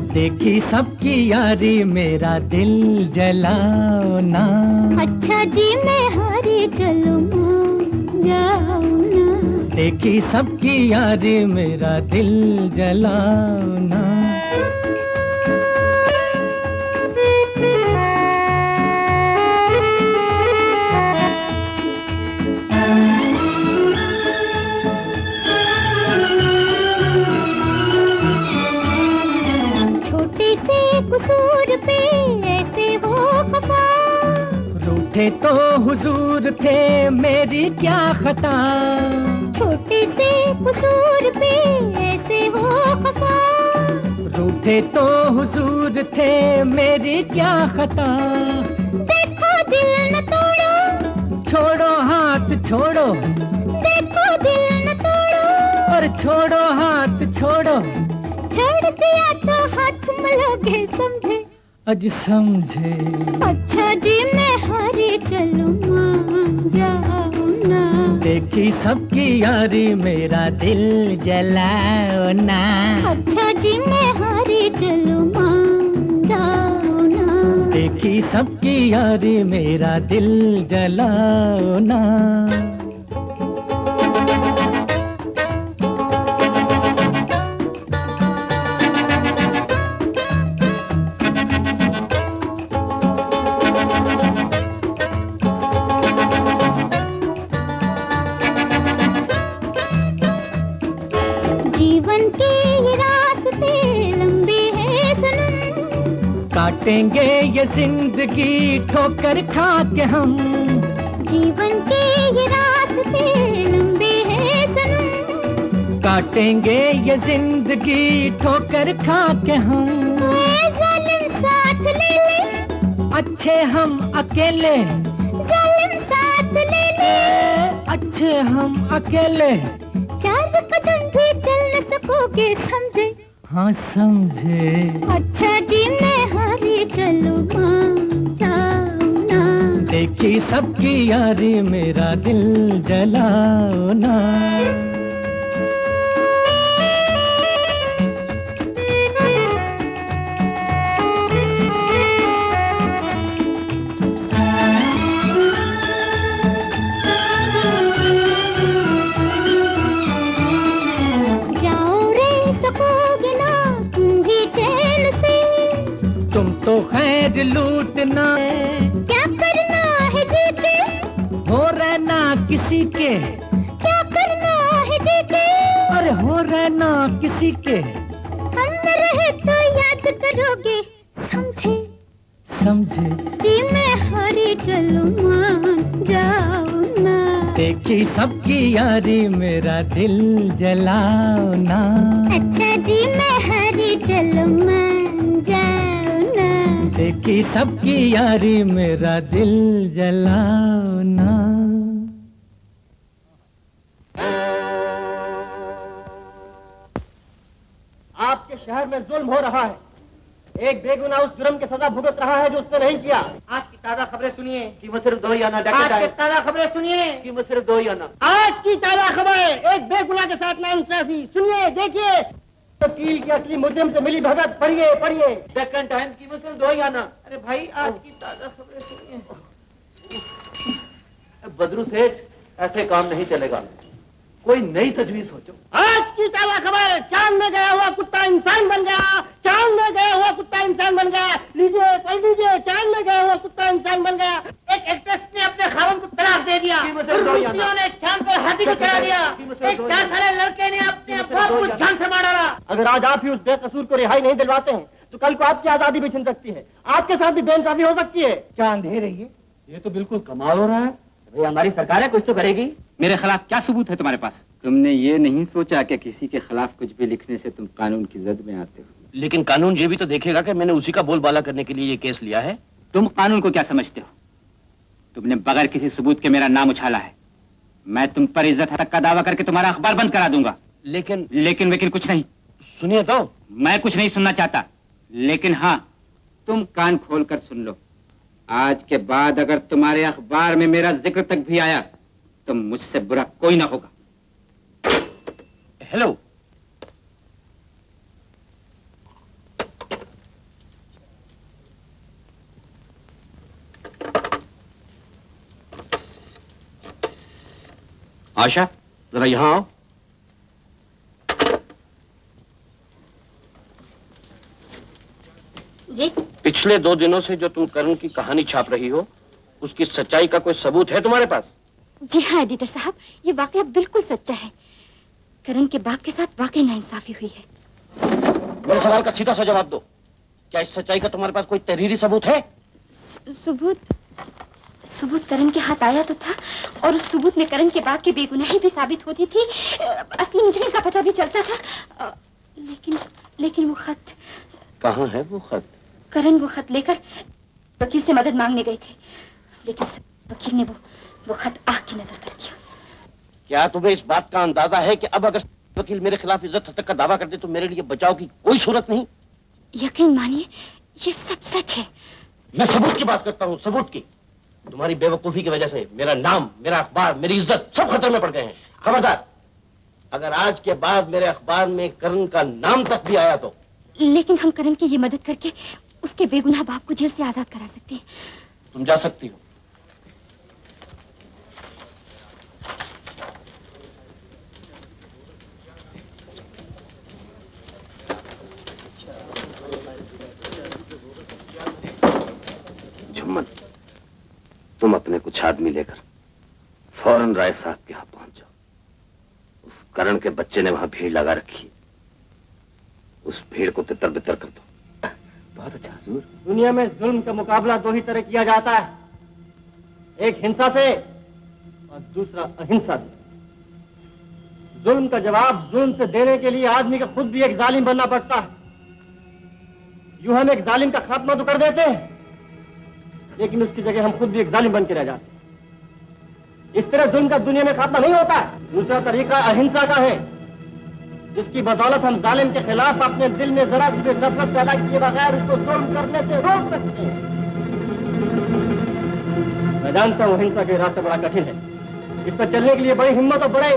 देखी सबकी यारी मेरा दिल जलाओ ना। अच्छा जी मैं हारी चलो मान जाओ ना। देखी सबकी यारी मेरा दिल जलाओ ना। रूठे तो हुजूर थे, मेरी क्या खता, छोटे से कसूर पे ऐसे हो खफा। रूठे तो हुजूर थे, मेरी क्या खता, देखो दिल न तोड़ो, छोड़ो हाथ छोड़ो, देखो दिल न तोड़ो, और छोड़ो हाथ छोड़ो, छोड़ दिया तो हाथ मलोगे समझे, अज समझे। अच्छा जी मैं हारी चलूं, मान जाओ ना, देखी सबकी यारी मेरा दिल जलाओ ना, अच्छा जी मैं हारी चलूं, मान जाओ ना, देखी सबकी यारी मेरा दिल जलाओ ना। जीवन के ये रास्ते लंबे हैं सनम, काटेंगे ये जिंदगी ठोकर खा के हम, जीवन के ये रास्ते लंबे हैं सनम, काटेंगे ये जिंदगी ठोकर खा के हम, ऐ जालिम साथ ले ले, अच्छे हम अकेले, जालिम साथ ले ले, अच्छे हम अकेले, चार कदम भी चल न सकोगे समझे, हाँ समझे। अच्छा जी मैं हारी चलूं, मान जाओ ना, देखी सबकी यारी मेरा दिल जलाओ ना। जाओ रे सकोगे ना तुम भी चैन से, तुम तो खैर लूटना, क्या करना है जी के, हो रहना किसी के, क्या करना है जी के, अरे हो रहना किसी के, हम न रहे तो याद करोगे समझे, समझे। जी मैं हारी चलूं, मान जाओ ना, देखी सबकी यारी मेरा दिल जलाओ ना, अच्छा जी मैं हारी चलूं, मान जाओ ना, देखी सबकी यारी मेरा दिल जलाओ ना। आपके शहर में जुल्म हो रहा है, एक बेगुनाह उस जुर्म की सजा भुगत रहा है जो उसने नहीं किया। आज की ताजा खबरें सुनिए। कीमत सिर्फ 2 ही आना। आज की ताजा खबरें सुनिए। कीमत सिर्फ 2 ही आना। आज की ताजा खबर, एक बेगुनाह के साथ नाइंसाफी। सुनिए, देखिए, वकील की असली मुजरिम से मिली भगत। पढ़िए पढ़िए। डेक्कन टाइम्स कीमत सिर्फ 2 ही आना। अरे भाई आज की ताजा खबरें सुनिए। बदरू सेठ, ऐसे काम नहीं चलेगा, कोई नई तजवीज सोचो। आज की ताजा खबर, चांद में गया हुआ कुत्ता इंसान बन गया। चांद में गया हुआ कुत्ता इंसान बन गया। लीजिए पढ़ लीजिए, चांद में गया हुआ कुत्ता इंसान बन गया। एक एक्ट्रेस ने अपने खावन को तलाक दे दिया। रूसियों ने चांद पर हाथी को चढ़ा दिया। एक 4 साल लड़के ने अपने बाप को जान से मार डाला। अगर आज आप ही उस बेकसूर को रिहाई नहीं दिलवाते हैं तो कल को आपकी आजादी भी छिन सकती है। आपके साथ भी बेइंसाफी हो सकती है। क्या अंधेर है ये तो बिल्कुल कमाल हो रहा है। भाई हमारी सरकार है, कुछ तो करेगी। मेरे खिलाफ क्या सबूत है तुम्हारे पास? तुमने ये नहीं सोचा कि किसी के खिलाफ कुछ भी लिखने से तुम कानून की जद में आते हो। लेकिन कानून ये भी तो देखेगा कि मैंने उसी का बोलबाला करने के लिए ये केस लिया है। तुम कानून को क्या समझते हो? तुमने बगैर किसी सबूत के मेरा नाम उछाला है। मैं तुम पर इज्जत हक का दावा करके तुम्हारा अखबार बंद करा दूंगा। लेकिन कुछ नहीं। सुनिए तो। मैं कुछ नहीं सुनना चाहता, लेकिन हाँ, तुम कान खोलकर सुन लो। आज के बाद अगर तुम्हारे अखबार में मेरा जिक्र तक भी आया तो मुझसे बुरा कोई ना होगा। हेलो, आशा, जरा यहां आओ। जी पिछले 2 दिनों से जो तुम करण की कहानी छाप रही हो, उसकी सच्चाई का कोई सबूत है तुम्हारे पास? जी हाँ एडिटर साहब, ये वाकया बिल्कुल सच्चा है। करण के बाप के साथ वाकई नाइंसाफी हुई है। मेरे सवाल का सीधा सा जवाब दो। क्या इस सच्चाई का तुम्हारे पास कोई तहरीरी सबूत है? सबूत? सबूत करण के हाथ आया तो था, और उस सबूत में करण के बाप की बेगुनाही भी साबित होती थी, असली मुजरिम का पता भी चलता था। लेकिन वो खत कहाँ है वो खत? करण वो खत लेकर वकील से मदद मांगने गए थे, लेकिन वकील ने वो खत आग की नजर कर दिया। क्या तुम्हें इस बात का अंदाजा है कि अब अगर वकील मेरे खिलाफ इज्जत तक का दावा कर दे तो मेरे लिए बचाव की कोई सूरत नहीं? यकीन मानिए, ये सब सच है। मैं सबूत की बात करता हूँ, सबूत की। तुम्हारी बेवकूफी की वजह से मेरा नाम, मेरा अखबार, मेरी इज्जत सब खतरे में पड़ गए हैं। खबरदार, अगर आज के बाद मेरे अखबार में करण का नाम तक भी आया तो। लेकिन हम करण की ये मदद करके उसके बेगुनाह बाप को जेल से आजाद करा सकते हैं। तुम जा सकती हो। झुम्मन, तुम अपने कुछ आदमी लेकर फौरन राय साहब के यहाँ पहुंच जाओ। उस करण के बच्चे ने वहां भीड़ लगा रखी, उस भीड़ को तितर बितर कर दो। बहुत अच्छा हुजूर। दुनिया में जुल्म का मुकाबला दो ही तरह किया जाता है, एक हिंसा से और दूसरा अहिंसा से। जुल्म का जवाब जुल्म से देने के लिए आदमी को खुद भी एक जालिम बनना पड़ता है। यूं हम एक जालिम का खात्मा तो कर देते हैं, लेकिन उसकी जगह हम खुद भी एक जालिम बन के रह जाते हैं। इस तरह जुल्म का दुनिया में खात्मा नहीं होता है। दूसरा तरीका अहिंसा का है, जिसकी बदौलत हम जालिम के खिलाफ अपने दिल में जरा सी भी नफरत पैदा किए बगैर उसको जुल्म करने से रोक सकते हैं। मैं जानता हूं हिंसा के रास्ता बड़ा कठिन है, इस पर चलने के लिए बड़ी हिम्मत और बड़े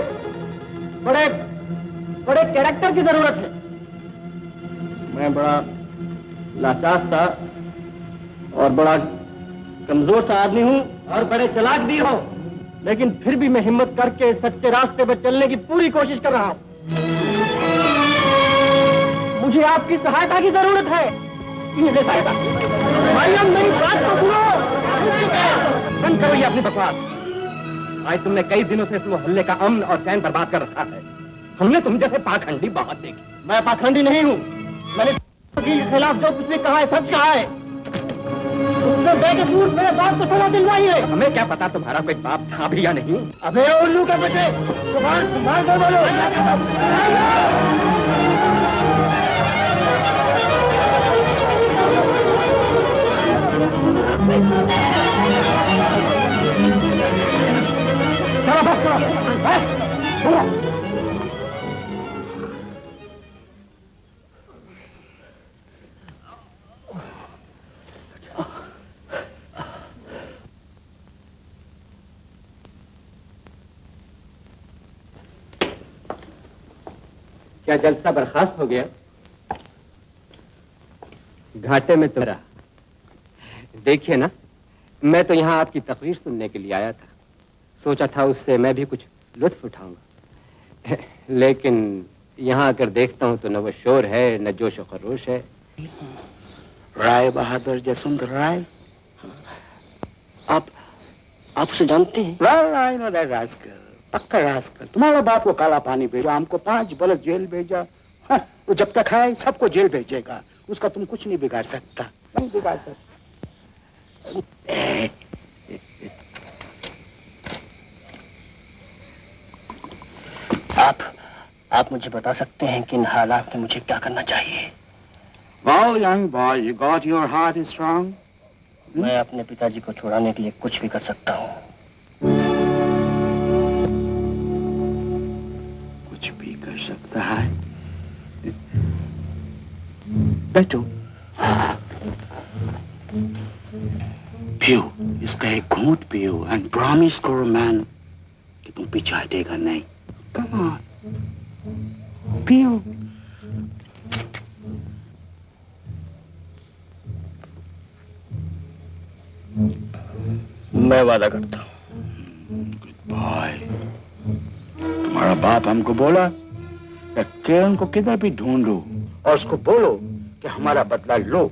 बड़े बड़े कैरेक्टर की जरूरत है। मैं बड़ा लाचार सा और बड़ा कमजोर सा आदमी हूं और बड़े चालाक भी हो, लेकिन फिर भी मैं हिम्मत करके सच्चे रास्ते पर चलने की पूरी कोशिश कर रहा हूं। मुझे आपकी सहायता की जरूरत है। ये सहायता भाई, हम मेरी बात तो सुनो। बंद करो ये अपनी बकवास। आज तुमने कई दिनों से इस मोहल्ले का अमन और चैन बर्बाद कर रखा है। हमने तुम जैसे पाखंडी बहुत देखे। मैं पाखंडी नहीं हूँ। मैंने वकील के खिलाफ जो कुछ भी कहा है सच कहा है। उसने बेकसूर मेरे बाप को सजा दिलवाई है। हमें क्या पता तुम्हारा कोई बाप था भी या नहीं। अबे उल्लू के बेटे, तुम्हारे संभाल कर बोलो। चलो बस करो। क्या जलसा बर्खास्त हो गया? घाटे में तो रहा। देखिए ना, मैं तो यहाँ आपकी तकरीर सुनने के लिए आया था। सोचा था उससे मैं भी कुछ लुत्फ उठाऊंगा, लेकिन यहाँ आकर देखता हूँ तो न वो शोर है न जोश व खरोश है। राय बहादुर जसवंत राय, आप उसे जानते हैं? राय नो दैट रास्कल, पक्का रास्कल। तुम्हारा बाप को काला पानी भेजा, हमको 5 बरस जेल भेजा। हाँ, वो जब तक है सबको जेल भेजेगा, उसका तुम कुछ नहीं बिगाड़ सकता। नहीं बिगाड़ सकता। आप मुझे बता सकते हैं कि इन हालात में मुझे क्या करना चाहिए? Well, young boy, you got your heart is strong. मैं अपने पिताजी को छुड़ाने के लिए कुछ भी कर सकता हूँ। कुछ भी कर सकता है। बैठो। पियो, इसका एक घूंट पियो एंड प्रॉमिस करो मैन कि तुम पीछे हटेगा नहीं। Come on, पियो। मैं वादा करता हूँ। Good boy. तुम्हारा बाप हमको बोला कि किरण को किधर भी ढूंढो और उसको बोलो कि हमारा बदला लो,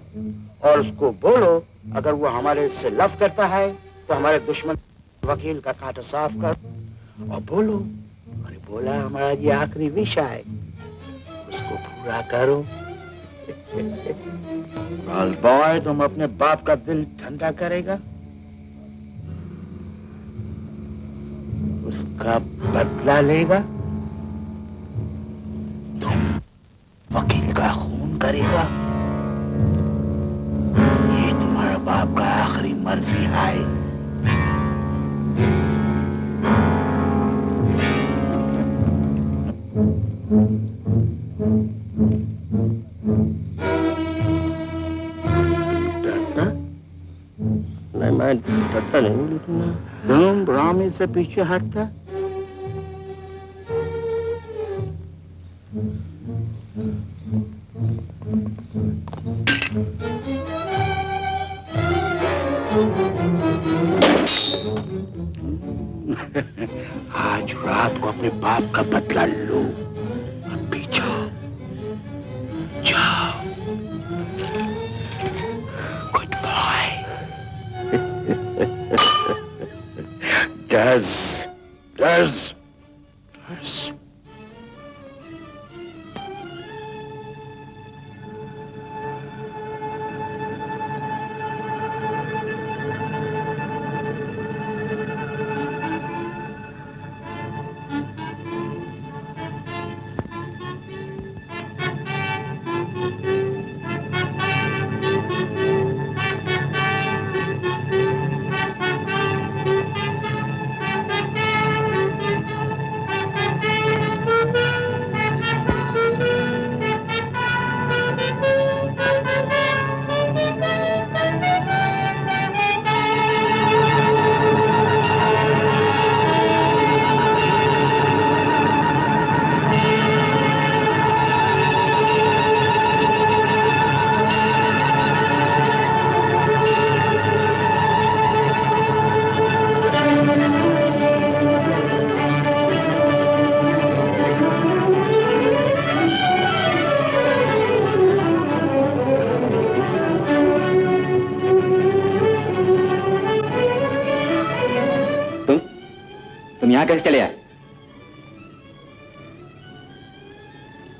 और उसको बोलो अगर वो हमारे से लव करता है तो हमारे दुश्मन वकील का कांटा साफ कर, और बोलो अरे बोला हमारा ये आखिरी विश है, उसको पूरा करो। बॉय, तुम अपने बाप का दिल ठंडा करेगा। का बदला लेगा? तुम वकील का खून करेगा? ये तुम्हारा बाप का आखिरी मर्जी है। डरता? नहीं, मैं डरता नहीं हूँ, लेकिन तुम रामी से पीछे हटता? आज रात को अपने बाप का बदला लो। अभी जाओ, जाओ। Goodbye. डज, डज, डज। तुम यहाँ कैसे चले आए?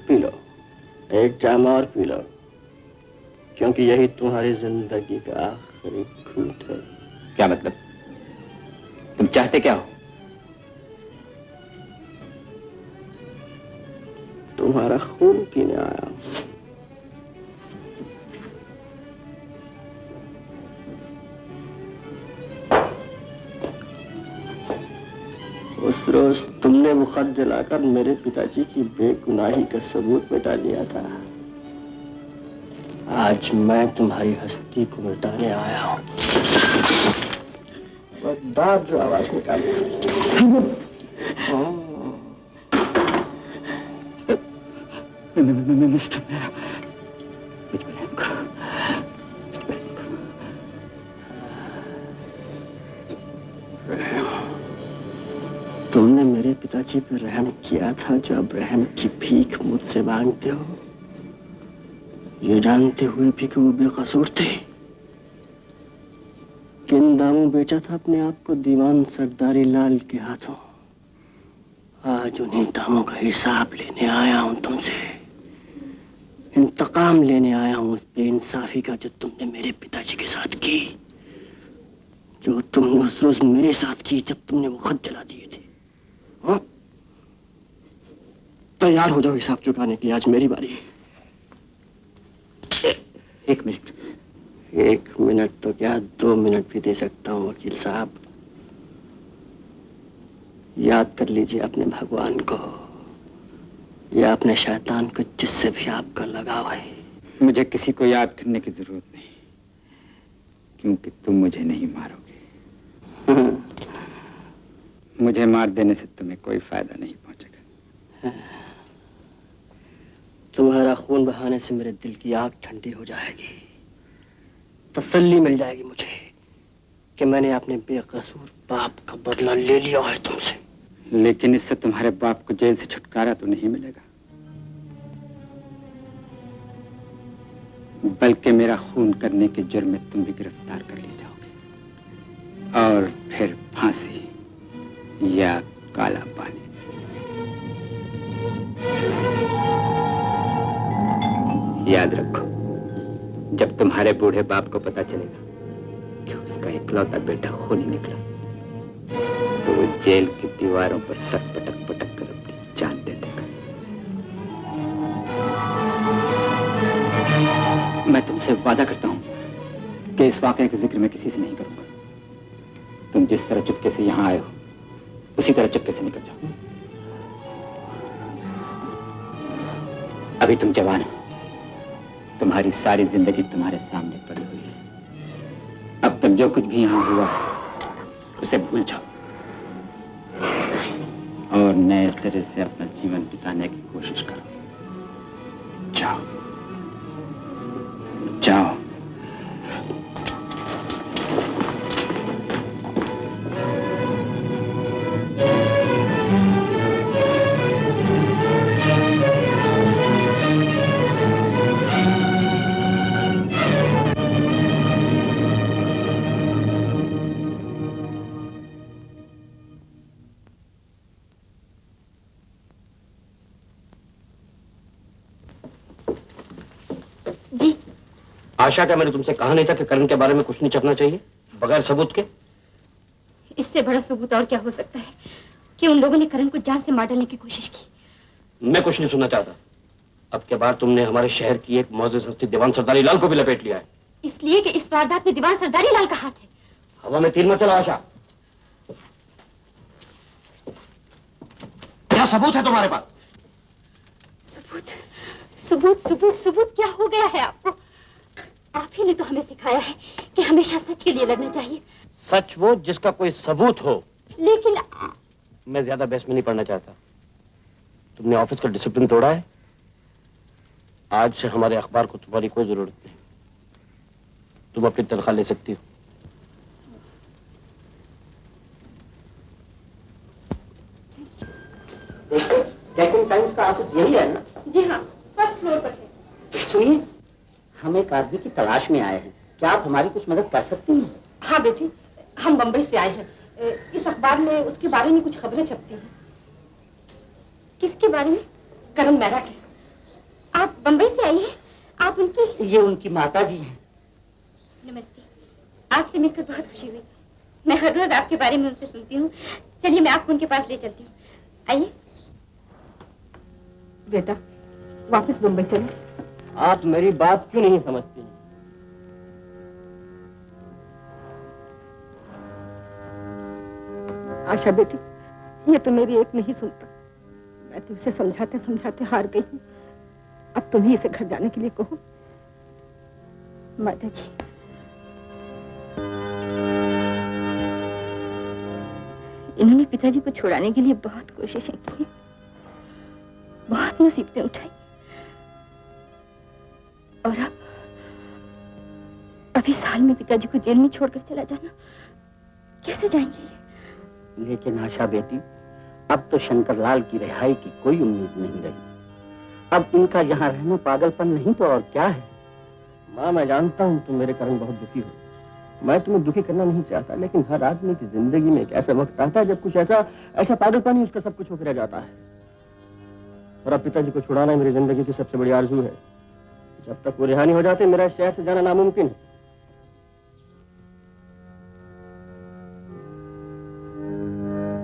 पी लो, एक जाम और पी लो, क्योंकि यही तुम्हारी जिंदगी का आखिरी घूंट है। क्या मतलब? तुम चाहते क्या हो? तुम्हारा खून पीने आया हूं। उस रोज तुमने वो खत जलाकर मेरे पिताजी की बेगुनाही का सबूत मिटा दिया था। आज मैं तुम्हारी हस्ती को मिटाने आया हूं। दाब जो आवाज निकाली। मिस्टर मेरा, मुझ पर रहम करो, मुझ पर रहम करो। तुमने मेरे पिताजी पर रहम किया था जो अब रहम की भीख मुझसे मांगते हो, ये जानते हुए भी कि वो बेकसूर थे। किन दामों बेचा था अपने आप को दीवान सरदारी लाल के हाथों। आज उन्हीं दामों का हिसाब लेने आया हूं तुमसे। इंतकाम लेने आया हूं उस बेइंसाफी का जो तुमने मेरे पिताजी के साथ की, जो तुमने उस रोज मेरे साथ की जब तुमने वो खत जला दिए थे। हाँ? तैयार हो जाओ हिसाब चुकाने की, आज मेरी बारी है। एक मिनट। 1 मिनट तो क्या 2 मिनट भी दे सकता हूँ वकील साहब। याद कर लीजिए अपने भगवान को या अपने शैतान को, जिससे भी आपका लगाव है। मुझे किसी को याद करने की जरूरत नहीं, क्योंकि तुम मुझे नहीं मारोगे। मुझे मार देने से तुम्हें कोई फायदा नहीं पहुंचेगा। तुम्हारा खून बहाने से मेरे दिल की आग ठंडी हो जाएगी। तसल्ली मिल जाएगी मुझे कि मैंने अपने बेकसूर बाप का बदला ले लिया है तुमसे। लेकिन इससे तुम्हारे बाप को जेल से छुटकारा तो नहीं मिलेगा, बल्कि मेरा खून करने के जुर्म में तुम भी गिरफ्तार कर लिए जाओगे और फिर फांसी या काला पानी। याद रखो, जब तुम्हारे बूढ़े बाप को पता चलेगा कि उसका इकलौता बेटा खूनी निकला, तो वो जेल की दीवारों पर सर पटक पटक कर अपनी जान दे देगा। मैं तुमसे वादा करता हूं कि इस वाकये का जिक्र मैं किसी से नहीं करूंगा। तुम जिस तरह चुपके से यहां आए हो उसी तरह चुपके से निकल जाओ। अभी तुम जवान हो, तुम्हारी सारी जिंदगी तुम्हारे सामने पड़ी हुई है। अब तक जो कुछ भी यहां हुआ उसे भूल जाओ और नए सिरे से अपना जीवन बिताने की कोशिश करो। जाओ जाओ। आशा, क्या मैंने तुमसे कहा नहीं था कि करण के बारे में कुछ नहीं छपना चाहिए बगैर सबूत के? इससे बड़ा सबूत और क्या हो सकता है कि उन लोगों ने करण को जान से मार डालने की कोशिश की। मैं कुछ नहीं सुनना चाहता। अब के बाद तुमने हमारे शहर की एक मौजूद हस्ती दीवान सरदारी लाल को भी लपेट लिया है। इसलिए कि इस वारदात में दीवान सरदारी लाल का हाथ है। हवा में तीर मत चला आशा। क्या सबूत है तुम्हारे पास? सबूत सबूत सबूत सबूत क्या हो गया है आपको? आप ही ने तो हमें सिखाया है कि हमेशा सच के लिए लड़ना चाहिए। सच वो जिसका कोई सबूत हो। लेकिन मैं ज्यादा बहस में नहीं पढ़ना चाहता। तुमने ऑफिस का डिसिप्लिन तोड़ा है। आज से हमारे अखबार को तुम्हारी कोई जरूरत नहीं। तुम अपनी तनख्वाह ले सकती हो। डेक्कन टाइम्स का ऑफिस यही है ना? जी हाँ, फर्स्ट फ्लोर पर है। सुनिए, हम एक आदमी की तलाश में आए हैं। क्या आप हमारी कुछ मदद कर सकती हैं? हाँ बेटी, हम बम्बई से आए हैं। इस अखबार में उसके बारे में कुछ खबरें छपती हैं। किसके बारे में? करण मेहरा के। आप बम्बई से आई हैं? आप उनकी? ये उनकी माता जी हैं। नमस्ते, आपसे मिलकर बहुत खुशी हुई। मैं हर रोज आपके बारे में उनसे सुनती हूँ। चलिए मैं आपको उनके पास ले चलती हूँ। आइए। बेटा, वापस बम्बई चलो। आप मेरी बात क्यों नहीं समझती? आशा बेटी, ये तो मेरी एक नहीं सुनता। मैं तुमसे समझाते समझाते हार गई हूँ। अब तुम ही इसे घर जाने के लिए कहो। माता जी, इन्होंने पिताजी को छुड़ाने के लिए बहुत कोशिशें की, बहुत मुसीबतें उठाई, और अब इस हाल में पिताजी को जेल में छोड़कर चला जाना, कैसे जाएंगे? लेकिन आशा बेटी, अब तो शंकरलाल की रिहाई की कोई उम्मीद नहीं रही। अब इनका यहाँ रहना पागलपन नहीं तो और क्या है? माँ, मैं जानता हूँ तुम मेरे कारण बहुत दुखी हो। मैं तुम्हें दुखी करना नहीं चाहता, लेकिन हर आदमी की जिंदगी में एक ऐसा वक्त आता है जब कुछ ऐसा पागलपन ही उसका सब कुछ होकर रह जाता है। और अब पिताजी को छुड़ाना मेरी जिंदगी की सबसे बड़ी आरज़ू है। जब तक वो रिहा नहीं हो जाते, मेरा इस शहर से जाना नामुमकिन है।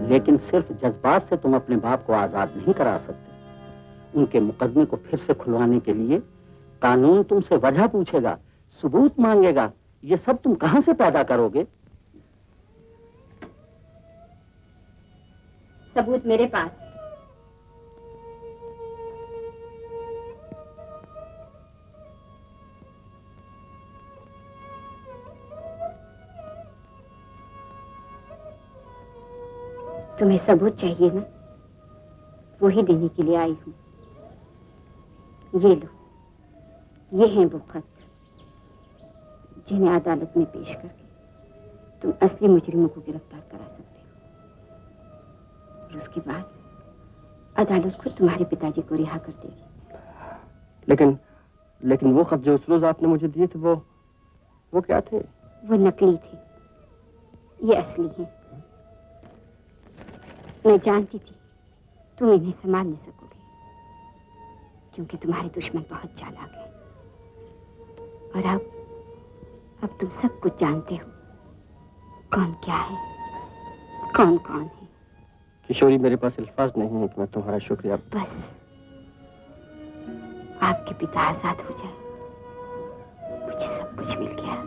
लेकिन सिर्फ जज्बात से तुम अपने बाप को आजाद नहीं करा सकते। उनके मुकदमे को फिर से खुलवाने के लिए कानून तुमसे वजह पूछेगा, सबूत मांगेगा। ये सब तुम कहां से पैदा करोगे? सबूत मेरे पास। तुम्हें सबूत चाहिए ना? वो ही देने के लिए आई हूं। ये लो, ये हैं वो खत जिन्हें अदालत में पेश करके तुम असली मुजरिमों को गिरफ्तार करा सकते हो। और उसके बाद अदालत खुद तुम्हारे पिताजी को रिहा कर देगी। लेकिन वो खत जो उस रोज आपने मुझे दिए थे, वो क्या थे? वो नकली थे, ये असली हैं। मैं जानती थी तुम इन्हें संभाल नहीं सकोगे, क्योंकि तुम्हारे दुश्मन बहुत चालाक हैं। और अब तुम सब कुछ जानते हो, कौन क्या है, कौन कौन है। किशोरी, मेरे पास अल्फाज नहीं है कि मैं तुम्हारा शुक्रिया। बस आपके पिता आजाद हो जाए, मुझे सब कुछ मिल गया।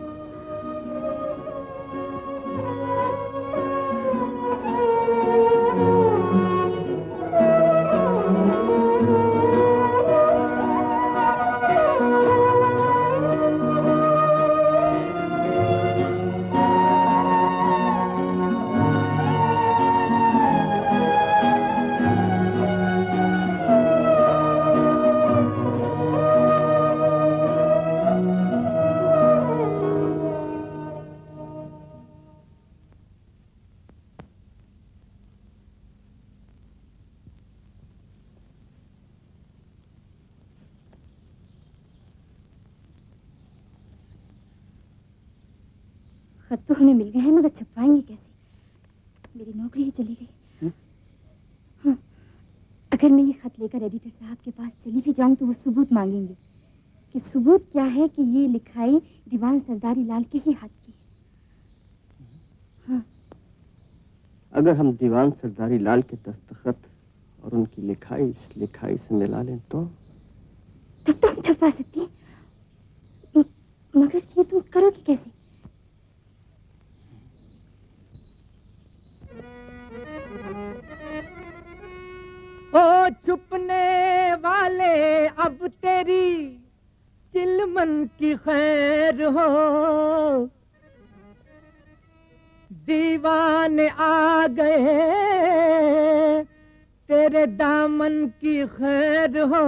खत तो हमें मिल गए हैं, मगर छपवाएंगे कैसे? मेरी नौकरी ही चली गई। हाँ, अगर मैं ये खत लेकर एडिटर साहब के पास चली भी जाऊं तो वो सबूत मांगेंगे। कि सबूत क्या है कि ये लिखाई दीवान सरदारी लाल के ही हाथ की है। हाँ। अगर हम दीवान सरदारी लाल के दस्तखत और उनकी लिखाई इस लिखाई से मिला लें तो तब तो हम छपवा सकते हैं। मगर ये तुम करोगे कैसे? ओ छुपने वाले अब तेरी चिलमन की खैर हो, दीवाने आ गए तेरे दामन की खैर हो।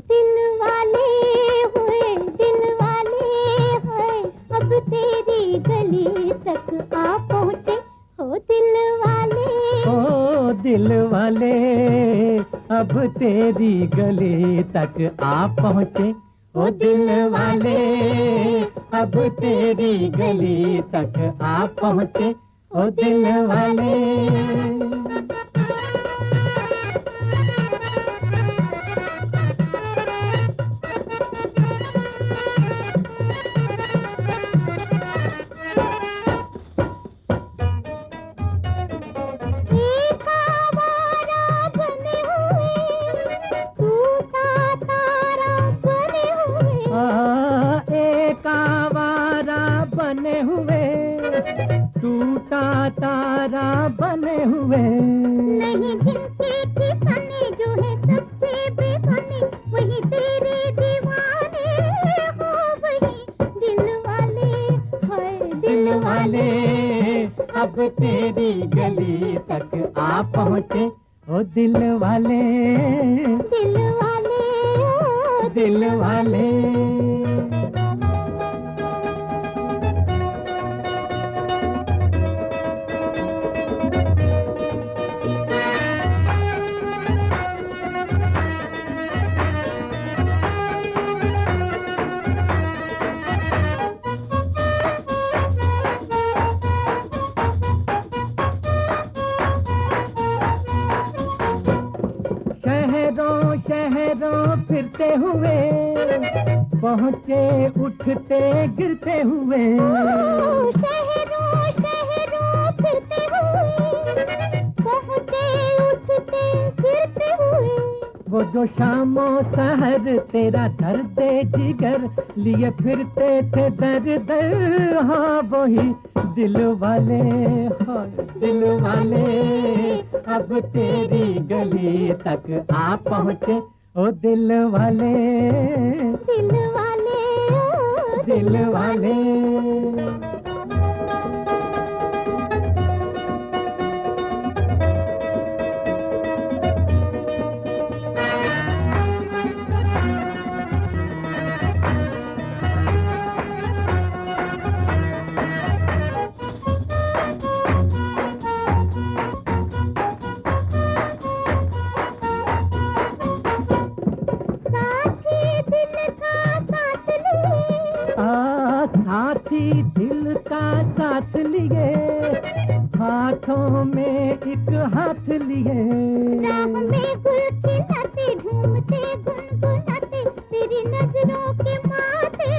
दिल वाले हुए अब तेरी गली तक आ पहुँचे हो। दिल वाले अब तेरी गली तक आ पहुँचे। ओ दिल वाले अब तेरी गली तक आ पहुँचे। ओ दिल वाले। बने हुए टूटा तारा बने हुए नहीं जिनके ठिकाने जो है सबसे बेगाने वही तेरे दीवाने हो। वही दिल वाले हाय दिल वाले अब तेरी गली तक आ पहुँचे। ओ दिल वाले दिल वाले ओ दिल वाले। शहरों फिरते हुए पहुँचे उठते गिरते हुए। शहरों फिरते हुए पहुँचे उठते गिरते हुए। वो जो शामों सहर तेरा दर्द जिगर लिए फिरते थे दर दर। हाँ वही दिल वाले हाँ दिल वाले अब तेरी गली तक आ पहुँचे। ओ दिल वाले दिल वाले ओ दिल वाले। साथी दिल का साथ लिए हाथों में एक हाथ लिए। राह में गुल खिलाते झूमते गुनगुनाते तेरी नजरों के माथे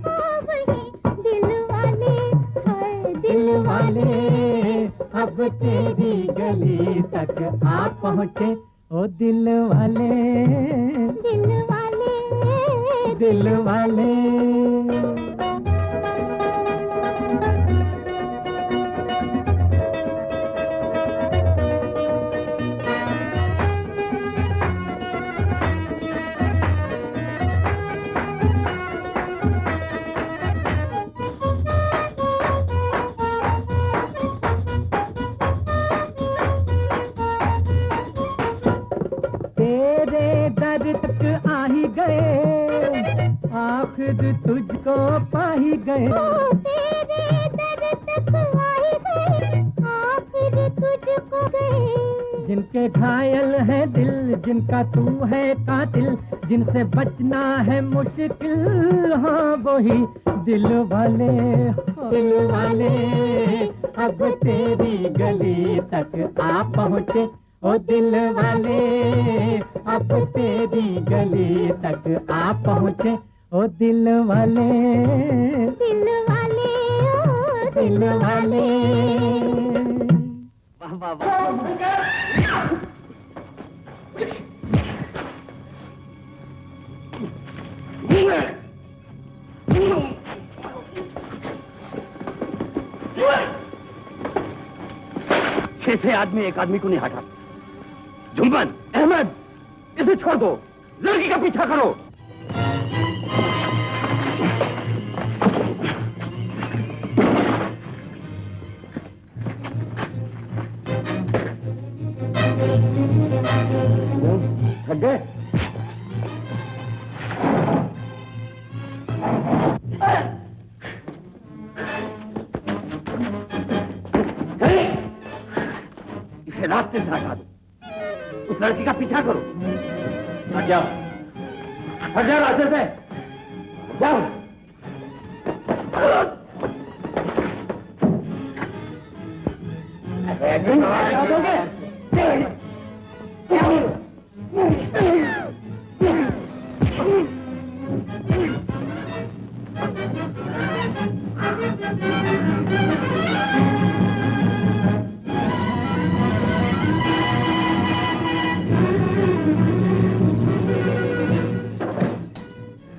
हो। वही दिल वाले हाय दिल वाले तेरी गली तक आ पहुँचे ओ दिल वाले, दिल वाले, दिल वाले। तेरे दर तक आ ही गए, आखिर तुझको पा ही गए। तेरे दर तक आ ही गए, आखिर तुझको गए। जिनके घायल है दिल, जिनका तू है कातिल, जिनसे बचना है मुश्किल, हाँ वही दिल वाले, दिल वाले। अब तेरी गली तक आ पहुँचे ओ दिल वाले, अब तेरी गली तक आ पहुँचे ओ दिल वाले, दिल वाले, ओ दिल वाले। वाह वाह वाह। छह आदमी एक आदमी को नहीं हटा सकते। जुम्मन, अहमद, इसे छोड़ दो, लड़की का पीछा करो। थक गए? इसे रास्ते से हटा दो, उस लड़की का पीछा करो। हट जाओ, हट जाओ रास्ते से, जाओ।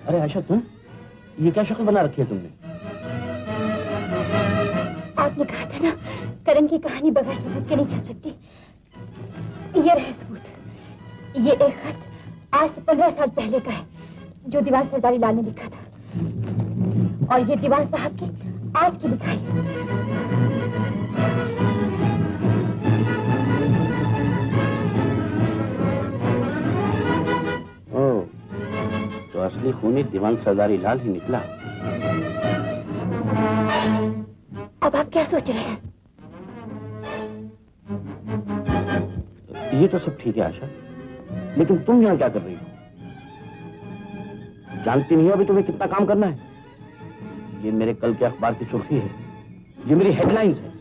अरे आयशा, तुम ये क्या शक्ल बना रखी है तुमने? आपने कहा था ना, करण की कहानी बगैर सबूत के नहीं छप सकती। ये रहे सबूत। ये एक खत आज से 15 साल पहले का है, जो दीवान सरदारी लाल ने लिखा था, और ये दीवान साहब की आज की लिखाई है। तो असली खूनी दीवान सरदारी लाल ही निकला। अब आप क्या सोच रहे हैं? ये तो सब ठीक है आशा, लेकिन तुम यहाँ क्या कर रही हो? जानती नहीं हो अभी तुम्हें कितना काम करना है? ये मेरे कल के अखबार की सुर्खी है, ये मेरी हेडलाइंस है।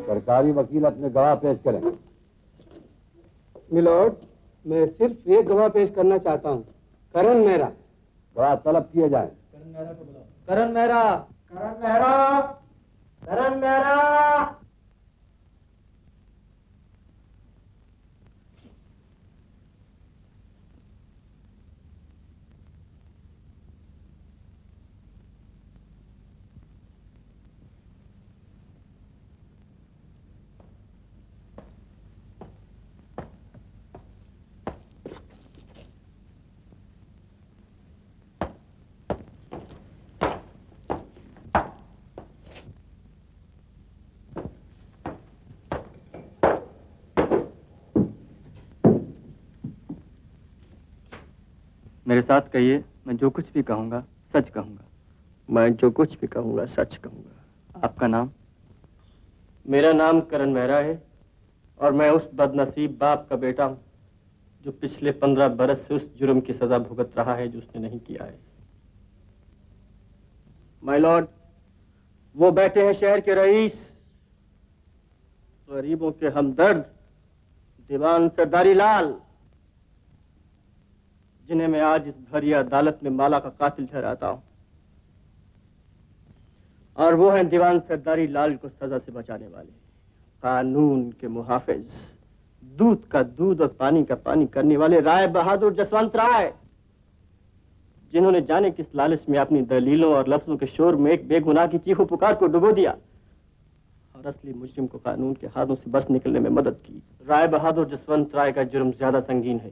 सरकारी वकील अपने गवाह पेश करें। मिलोड, मैं सिर्फ एक गवाह पेश करना चाहता हूँ। करण मेहरा बड़ा तलब किया जाए। करण मेहरा, करण मेहरा, करण मेहरा। मेरे साथ कहिए, मैं जो कुछ भी कहूंगा सच कहूंगा। मैं जो कुछ भी कहूंगा सच कहूंगा। आपका नाम? मेरा नाम करण मेहरा है और मैं उस बदनसीब बाप का बेटा हूं जो पिछले 15 बरस से उस जुर्म की सजा भुगत रहा है जो उसने नहीं किया है। माय लॉर्ड, वो बैठे हैं शहर के रईस, गरीबों के हमदर्द दीवान सरदारी लाल, जिन्हें मैं आज इस भरी अदालत में माला का कातिल ठहराता हूं। और वो हैं दीवान सरदारी लाल को सजा से बचाने वाले, कानून के मुहाफिज, दूध का दूध और पानी का पानी करने वाले राय बहादुर जसवंत राय, जिन्होंने जाने किस लालच में अपनी दलीलों और लफ्जों के शोर में एक बेगुनाह की चीखों पुकार को डुबो दिया और असली मुजरिम को कानून के हाथों से बच निकलने में मदद की। राय बहादुर जसवंत राय का जुर्म ज्यादा संगीन है,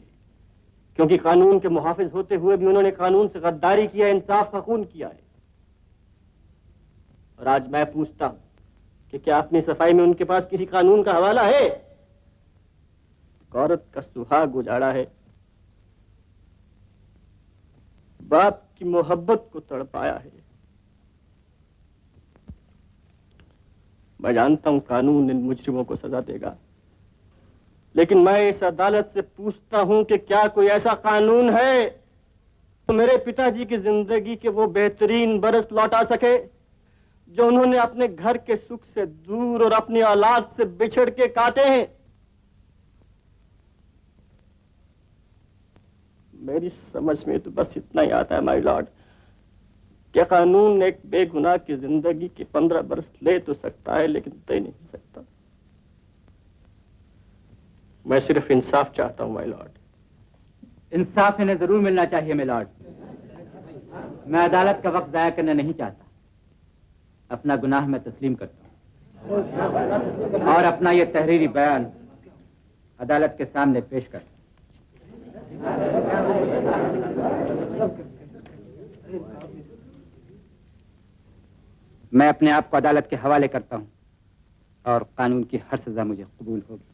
क्योंकि कानून के मुहाफिज होते हुए भी उन्होंने कानून से गद्दारी किया, इंसाफ का खून किया है। और आज मैं पूछता हूं कि क्या अपनी सफाई में उनके पास किसी कानून का हवाला है? औरत का सुहाग उजाड़ा है, बाप की मोहब्बत को तड़पाया है। मैं जानता हूं कानून इन मुजरिमों को सजा देगा, लेकिन मैं इस अदालत से पूछता हूं कि क्या कोई ऐसा कानून है तो मेरे पिताजी की जिंदगी के वो बेहतरीन बरस लौटा सके जो उन्होंने अपने घर के सुख से दूर और अपनी औलाद से बिछड़ के काटे हैं। मेरी समझ में तो बस इतना ही आता है माय लॉर्ड कि कानून एक बेगुनाह की जिंदगी के 15 बरस ले तो सकता है, लेकिन दे नहीं सकता। मैं सिर्फ इंसाफ चाहता हूं माय लॉर्ड। इंसाफ इन्हें जरूर मिलना चाहिए माय लॉर्ड। मैं अदालत का वक्त जाया करना नहीं चाहता। अपना गुनाह मैं तस्लीम करता हूं और अपना यह तहरीरी बयान अदालत के सामने पेश करता हूं। मैं अपने आप को अदालत के हवाले करता हूं और कानून की हर सजा मुझे कबूल होगी।